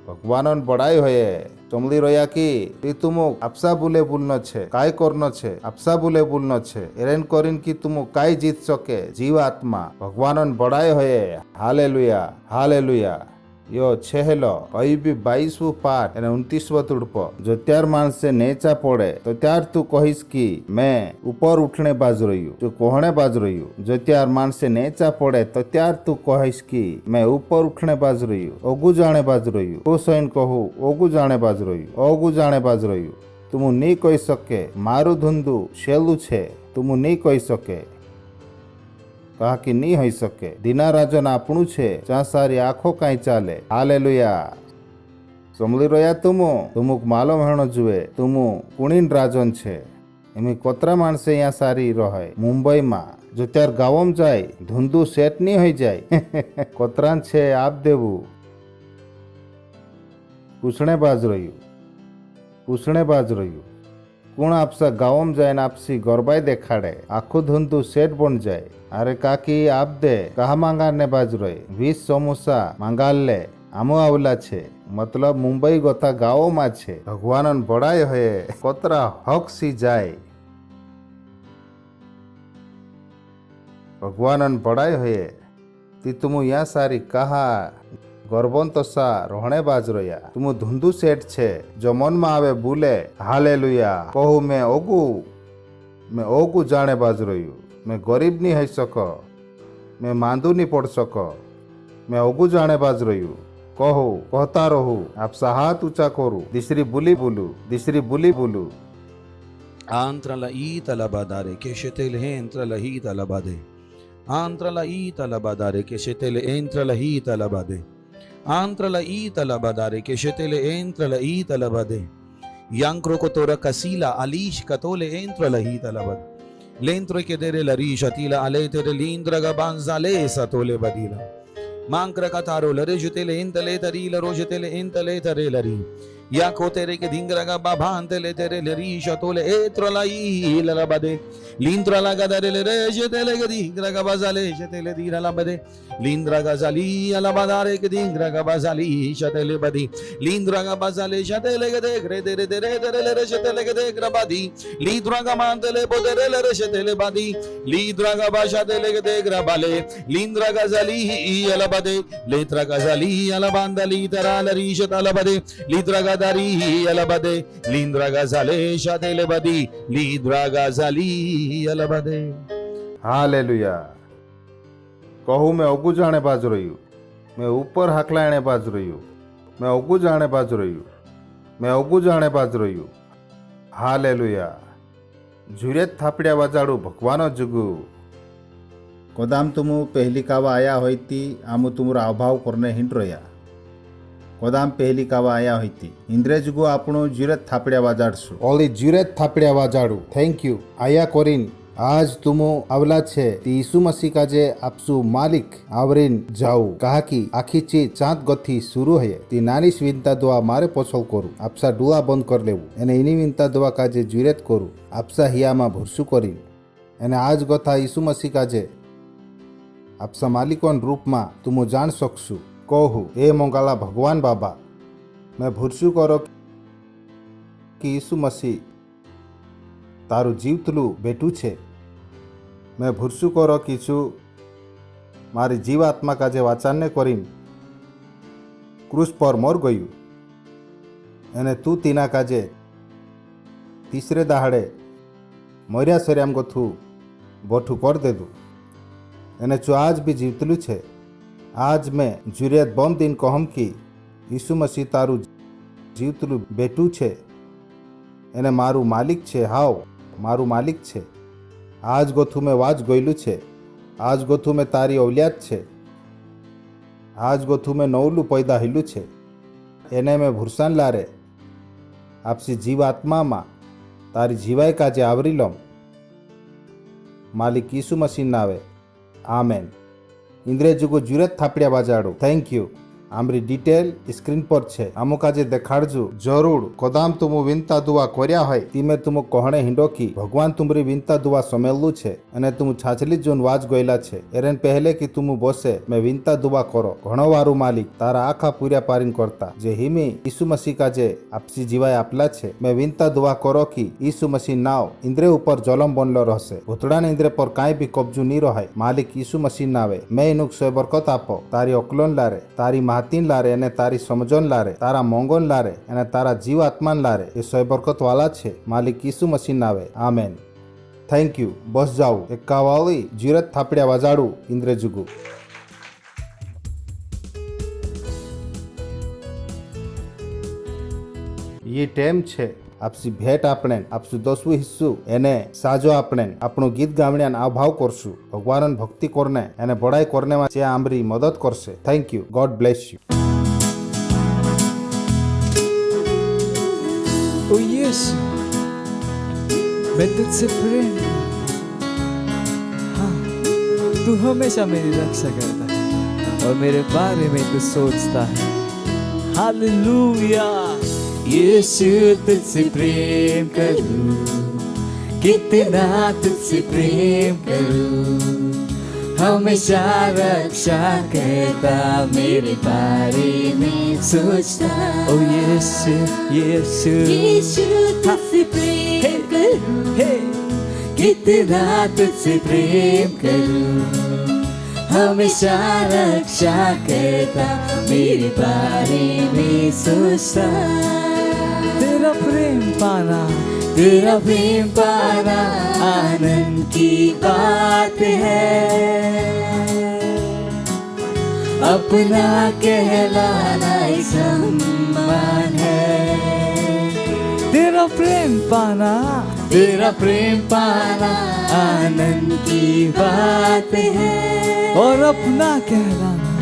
भगवानन बड़ाई होए चमली रया कि ती तुम आपसा बुले बुलनो छे काय करनो छे आपसा बुले बुलनो छे एरेन करिन कि तुम काय जीत सके जीव आत्मा भगवानन बड़ाई होए हालेलुया यो छेहलो कई भी 22 पाठ एने 29 तुड़प जो त्यार मानस से नेचा पड़े तो त्यार तू कहिस कि मैं ऊपर उठने बाज रही हूँ जो कोहने बाज रही हूँ जो त्यार मानस से नेचा पड़े तो त्यार तू कहिस कि मैं ऊपर उठने बाज रही हूँ ओगु जाने बाज रही हूँ तो सैन कहू ओगु जाने बाज रही हूँ तुम नहीं कही सके मारू धुंधु शेलू छे तुम नहीं कही सके कहा कि नहीं हो सके दीना राजन आपणु छे चा सारी आँखों कहीं चाले हालेलुया समली रया तुमुक मालूम हेणो जुए तुम कुणीन राजन छे एमी कोतरा माणसे यहाँ सारी रहे मुंबई में जो त्यार गावम जाए धुंधु सेट नहीं हो जाए कोतरान छे आप देवू पूछने बाज रही कुण आपसा गावम जाए न आपसी गरबाई देखाड़े आखो धुंधु सेट बन जाए अरे काकी आप दे कहा मांगा ने बाज रहे 20 समोसा मांगाल ले आमो आवला छे मतलब मुंबई गोता गाँव में छे भगवानन बड़ाई होए कोतरा हक सी जाए भगवानन बड़ाई होए ती तुम यहाँ सारी कहा गर्वंत सा रोहणे बाज रया तुम धुंधु सेठ छे जो मन में आवे बोले हालेलुया कहू मैं ओगु जाने बाज रही मैं गरीब नहीं है सको मैं मांदू नहीं पड़ सको मैं ओगु जाने बाज रही कहू कहता रहू आप हाथ ऊंचा करू दिसरी बुली blue Antrala itala badare che shetele entra la hita la bade. Antra la itala badare che shetele entra la hita la bade. Antra la itala badare che shetele entra la hita la bade. Yankro kotora kasila alish katole entra la hita la bade. L'entro che dere la risha tila aletere l'indra gabanza le satole badila. Mankra kataro la rejetele entale tarila rojetele entale tare la ri. या कोतेरे के धिंगरा बाभांते ले तेरे ले रीशा तोले एत्रलाई लला बदे लिंद्रा लगा दरे ले रेशे तेले के धिंगरा बाजाले शतेले दीरा ला बदे लिंद्रा गजाली अला बादारे के धिंगरा बाजाली शतेले बदी लिंद्रा का बाजाले शतेले के देख रे तेरे तेरे तेरे ले रेशे तेले के देख रा बादी लिंद्रा का मानते ले पोतेरे ले रेशे तेले बादी लिंद्रा का बाशा तेले के देख रा बाले लिंद्रा गजाली अला बदे लिंद्रा गजाली अला बांदली तरा ल रीशा तला बदे लिंद्रा Dari alabade lindra gazale shadele badi lidra gazali alabade hallelujah कहू मैं ओगु जाने बाज रही हूँ मैं ऊपर हाकलाने बाज रही हूँ मैं ओगु जाने बाज रही हूँ मैं ओगु जाने बाज रही हूँ हालेलुया झुरे थापड़िया बाजाड़ू भगवान जुगु कदाम तुम पहली कावा आया होती आमु तुमर अभाव करने हिंट रहा कदाम पहली कावा आया होती इंद्रेज गो आपणो जुरेत थापड़िया वाजाड़सु ओली जुरेत थापड़िया वाजाड़ू थैंक यू आया कोरिन आज तुमो अवला छे ती यीशु मसीह का जे आपसु मालिक आवरीन जाऊ कहा कि आखी चीज चाँद गथी शुरू है ती नानी विनता दुआ मारे पोछल करू आपसा डुआ बंद कर लेवू एने इनी विनता दुआ का जे जुरेत करू आपसा हियामा भुरसु करीन एने आज गथा यीशु मसीह का जे आपसा मालिकोन रूप में तुम जान सकसु कहू ए मंगाला भगवान बाबा मैं भुरसु करो कि यीशु मसीह तारू जीवतलू बेटू छे मैं भुरसु करो कि छू मारी जीवात्मा का जे वाचान्य करीन क्रूस पर मोर गयु एने तू तीना का जे तीसरे दाहड़े मरिया सरियाम गथू बोठू कर दे दू एने चो आज भी जीवतलू छे आज मैं जुरियत बम दिन कहम कि यीशु मसीह तारू जीवतलू बेटू छे एने मारू मालिक छे हाव मारू मालिक छे आज गोथू में वाज गयलू छे आज गोथू में तारी औलियात छे आज गोथू में नवलू पैदा हिलू छे एने में भूरसान लारे आपसी जीवात्मा मा तारी जीवाय काजे आवरी लम मालिक यीशु मसीह नावे आमेन इंद्रेज को जुरेत थापड़िया बाजाड़ू थैंक यू आमरी डिटेल स्क्रीन पर छे आमो काजे देखाड़जू जरूर कदाम तुम विनता दुआ कर्या है तीमे तुम कहणे हिंडो की भगवान तुमरी विनता दुआ समेलू छे अने तुम छाछली जोन वाज गयला छे एरेन पहले कि तुम बसे मैं विनता दुआ करो घणो वारू मालिक तारा आखा पूरा पारिन करता जे हिमी यीशु मसीह का जे आपसी जीवाय आपला छे मैं विनता दुआ करो कि यीशु मसीह नाव इंद्रे ऊपर जलम बनलो रहसे भूतड़ान इंद्रे पर काई भी कब्जू नी रहे मालिक यीशु मसीह नावे मैं इनुक सोय बरकत आपो तारी अकलन लारे तारी तीन लारे एने तारी समझन लारे तारा मंगन लारे एने तारा जीव आत्मान लारे ये सोय बरकत वाला छे मालिक यीशु मसीह नावे आमेन थैंक यू बस जाऊ एक कावाली जुरत थापड़िया वाजाड़ू इंद्रे जुगु ये टेम छे आपसी भेट आपणे आपसु दसवू हिस्सू एने साजो आपणे आपणो गीत गावण्यान आभाव करसु भगवान भक्ति करने एने बड़ाई करने में आमरी मदद करसे thank you god bless you ओ यीशु मैं तुझसे प्रेम हाँ तू हमेशा मेरी रक्षा करता है और मेरे बारे में तू सोचता है हालेलुया यीशु तुझसे प्रेम करूं कितना तुझसे प्रेम करूं हमेशा रक्षा करता मेरे बारे में सोचता ओ यीशु यीशु यीशु तुझसे प्रेम करूं कितना तुझसे प्रेम करूं हमेशा रक्षा करता मेरे बारे में सोचता तेरा प्रेम पाना आनंद की बात है अपना कहलाना ही सम्मान है तेरा प्रेम पाना आनंद की बात है और अपना कहलाना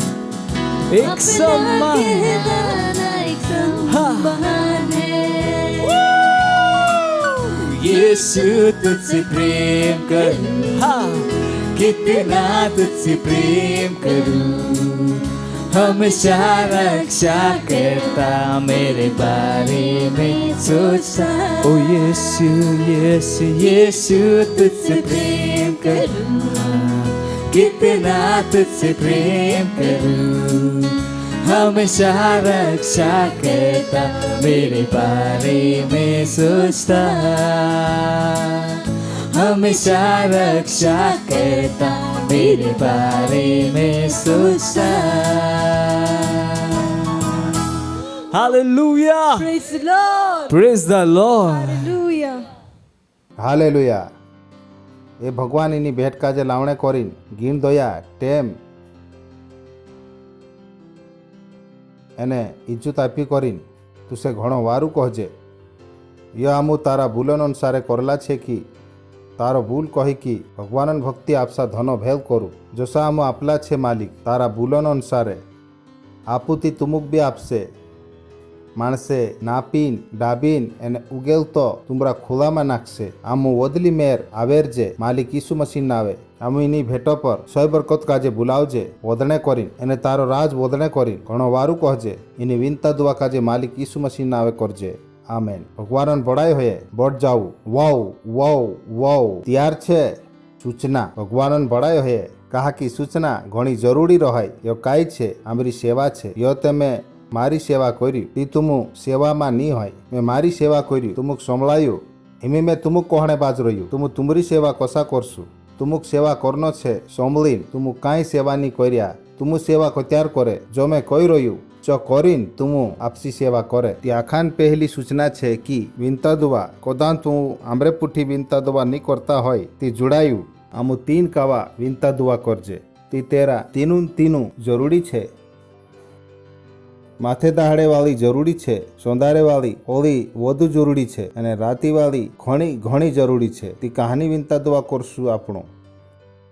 एक सम्मान यीशु तुझसे प्रेम करूं कितना तुझसे प्रेम करूं हमेशा रक्षा करता मेरे बारे में सोचता ओ यीशु यीशु यीशु तुझसे प्रेम करूं कितना तुझसे प्रेम करूं हमेशा रक्षा करता मेरे बारे में सोचता हमेशा रक्षा करता मेरे बारे में सोचता हालेलुया Praise the Lord. Praise the lord Hallelujah. हालेलुया ए भगवान इनी भेट काजे लावणे करीन गीण दया टेम एने इज्जत आपी करीन तुसे घणो वारू कहजे यह आमु तारा बुलन अनुसारे करला छे कि તારો ભૂલ કહીકી ભગવાનન ભક્તિ આપસા ધનો ભેલ કરું જોસા આમ આપલા છે માલિક તારા ભૂલોનો અનુસારે આપુતી તુમુક બી આપશે માણસે નાપીન ડાબીન એને ઉગેલતો તુમરા ખુલામાં નાખશે આમું વદલી મેર આવેરજે માલિક ઈસુ મસીન આવે આમ એની ભેટો પર સોય બરકત કાજે બોલાવજે વદણે કરીને એને તારો રાજ વદણે કરીને ઘણો વારું કહજે એની વિનતા દુઆ કાજે માલિક ઈસુ મસીન આવે કરજે આમેન ભગવાન બડાય હોય બટ જાવું વાવ વાવ વાવ ત્યાર છે સૂચના ભગવાન બડાય હોય કહા કી સૂચના ઘણી જરૂરી રહાય યો કાંઈ છે આમરી સેવા છે યો તમે મારી સેવા કર્યું તી તુમુ સેવામાં નહીં હોય મેં મારી સેવા કર્યું તુમુક સંભળાયું એમી મેં તુમુક કોહણે બાજ રહ્યું તુમુ તુમરી સેવા કશા કરશું તુમુક સેવા કરનો છે સોમલીન તુમુ કાંઈ સેવા નહીં કર્યા તુમુ સેવા કત્યાર કરે જો મેં કહી રહ્યું જો કરીને તુમુ આપસી સેવા કરે તે આખાન પહેલી સૂચના છે કે વિનતા દુઆ કોદાન તું આમરે પુઠ્ઠી વિનતા દુઆ નહીં કરતા હોય તે જોડાયું આમુ તીન કાવા વિનતા દુઆ કરજે તે તેરા તીનું જરૂરી છે માથે દાહડેવાળી જરૂરી છે સોંદારેવાળી ઓળી વધુ જરૂરી છે અને રાતીવાળી ઘણી જરૂરી છે તે કહાની વિનતા દુઆ કરશું આપણું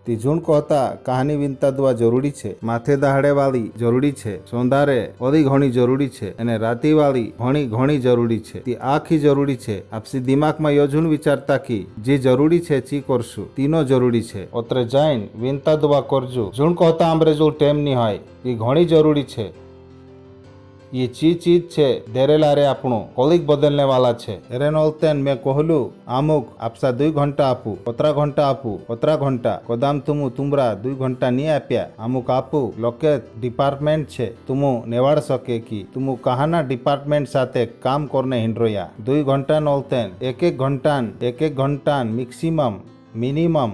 તે જૂન કહેતા કહાની વિનતા દુઆ જરૂરી છે માથે દાહડેવાળી જરૂરી છે સોંદારે ઓળી ઘણી જરૂરી છે અને રાતીવાળી ઘણી જરૂરી છે તે આખી જરૂરી છે આપસી દિમાગમાં યોજુન વિચારતા કી જે જરૂરી છે ચી કરશું તીનો જરૂરી છે ઓતરે જઈને વિનતા દુઆ કરજો જૂન કહેતા આમરે જો ટેમ નહીં હોય એ ઘણી જરૂરી છે ये चीज છે દેરેલારે આપણું કોલિક બદલને વાલા છે એરેનોલતેન મેં કહલું આમુક આપસા 2 ઘંટા આપું પતરા ઘંટા કોદામ તુમુ તુમરા 2 ઘંટા નહીં આપ્યા અમુક આપું લોકે ડિપાર્ટમેન્ટ છે તુમુ નેવાડ શકે કી તુમુ કહાના ડિપાર્ટમેન્ટ સાથે કામ કરને હિંડ્રોયા 2 ઘંટા નોલતેન એક ઘંટાન મિનિમમ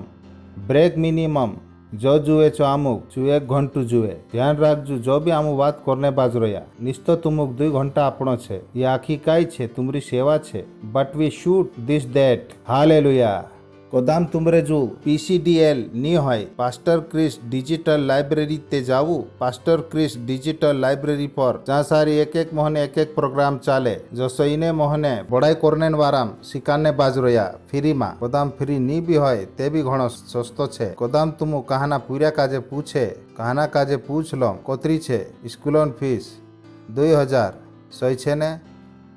બ્રેક મિનિમમ જો જુએ છો અમુક જો 1 ઘંટું જુએ ધ્યાન રાખજો જો બી આમું વાત કરને બાજ રહ્યા નિસ્તો તુમુક 2 ઘંટા આપણો છે એ આખી કાંઈ છે તુમરી સેવા છે but we shoot this that હાલેલુયા કોદામ તુમરે જો PCDL નહીં હોય પાસ્ટર ક્રિસ ડિજિટલ લાઇબ્રેરી તે જાવું પાસ્ટર ક્રિસ ડિજિટલ લાઇબ્રેરી પર જ્યાં સારી એક મોહને એક પ્રોગ્રામ ચાલે જો સઈને મોહને બડાઈ કોરને વારામ શિકારને બાજ રહ્યા ફ્રીમાં કોદામ ફ્રી નહીં બી હોય તે બી ઘણો સસ્તો છે કોદામ તુમુ કહાના પૂર્યા કાજે પૂછે કહાના કાજે પૂછ લો કોતરી છે સ્કૂલોન ફીસ 2000 સહી છે ને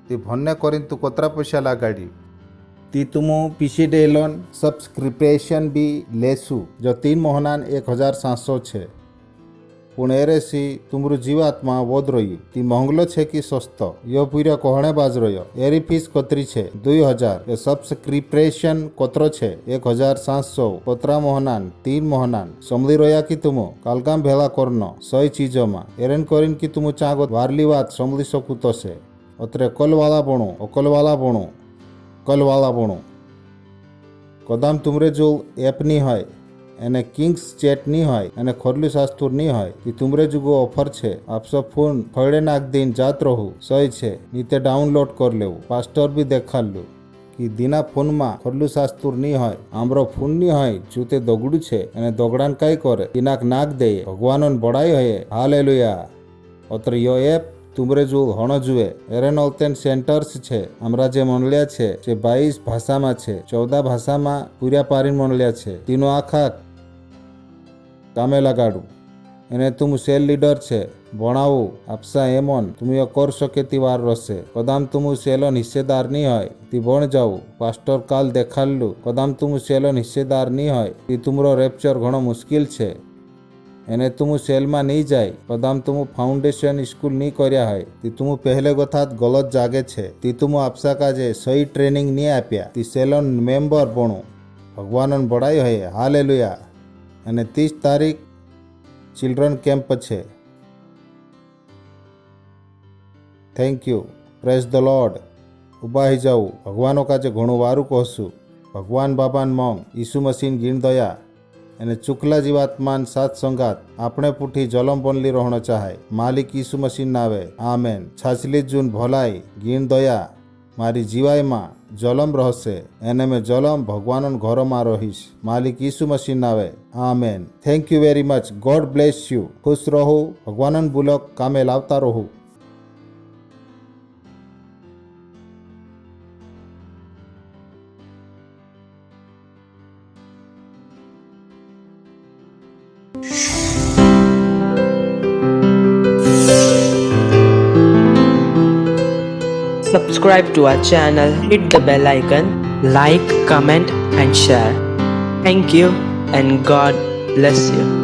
તે ભણને કરીને તું કોતરા પૈસા લગાડ્યું ती तुमो PCD लोन सब्सक्रिप्शन बी लेसु जो 3 महीना 1700 છે પણ એરેસી તુમરું જીવાત્મા વધ રહ્યું તી મોંઘલો છે કે સસ્તો યો પૂર્યો કોહણે બાજ રહ્યો એરી ફીસ કોતરી છે 2000 એ સબસ્ક્રિપ્શન કોતરો છે 1700 કોતરા મહિના 3 મહિના સમળી રહ્યા કે તુમો કાલકામ ભેળા કરનો સહી ચીજોમાં એરેન કરીને કે તુમુ ચાગો વારલી વાત સમળી શકું તો છે અત્રે કલવાળા ભણું કોદામ તુમરે જો એપ નહીં હોય અને કિંગ્સ ચેટ નહીં હોય અને ખોરલું શાસ્તુર નહીં હોય કે તુમરે જુગો ઓફર છે આપસો ફોન ફળે નાખ દઈને જાત રહું સહી છે નીતે ડાઉનલોડ કરી લેવું પાસ્ટર બી દેખાડલું કે દીના ફોનમાં ખોરલું શાસ્તુર નહીં હોય આમરો ફોન નહીં હોય જો તે દોગડું છે અને દોગડાને કઈ કરે દિનાક નાખ દે ભગવાનોને બડાઈ હોય હાલેલુયા અત્રે યો એપ તુમરે જો હણો જુએ એરેનોલતેન સેન્ટર્સ છે हमरा જે મંડળ્યા છે જે 22 ભાષામાં છે 14 ભાષામાં પૂર્યા પારીને મંડળ્યા છે તીનો આખા કામે લગાડું એને તું સેલ લીડર છે ભણાવું આપસા એમોન તું યો કર શકે તી વાર રસે કદામ તું સેલોન હિસ્સેદાર નહીં હોય તી ભણ જાવું પાસ્ટર કાલ દેખાડલું કદામ તું સેલોન હિસ્સેદાર નહીં હોય તી તુમરો રેપ્ચર ઘણો મુશ્કેલ છે એને તું સેલમાં નહીં જાય કદામ તું ફાઉન્ડેશન સ્કૂલ નહીં કર્યા હોય તી તું પહેલે ગથાત ગલત જાગે છે તી તું આપસા કાજે સહી ટ્રેનિંગ નહીં આપ્યા તી સેલોન મેમ્બર ભણું ભગવાનને બડાઈ હોય હાલેલુયા અને 30 તારીખ ચિલ્ડ્રન કેમ્પ છે thank you praise the lord ઊભા હઈ જાઉં ભગવાનો કાજે ઘણું વારું કહશું ભગવાન બાબાન મોંગ ઈસુ મસીન ગીણ દયા અને ચુકલા જીવાત્માન સાત સંગાત આપણે પુઠી જલમ બનલી રહણો ચાહે માલિક ઈસુ મસીન નાવે આમેન છાછલી જૂન ભલાઈ ગીણ દયા મારી જીવાયમાં જલમ રહશે એને મેં જલમ ભગવાનન ઘરોમાં રહીશ માલિક ઈસુ મસીન નાવે આમેન thank you very much god bless you ખુશ રહો ભગવાનન બુલક કામે લાવતા રહો subscribe to our channel, hit the bell icon, like, comment and share. Thank you and God bless you.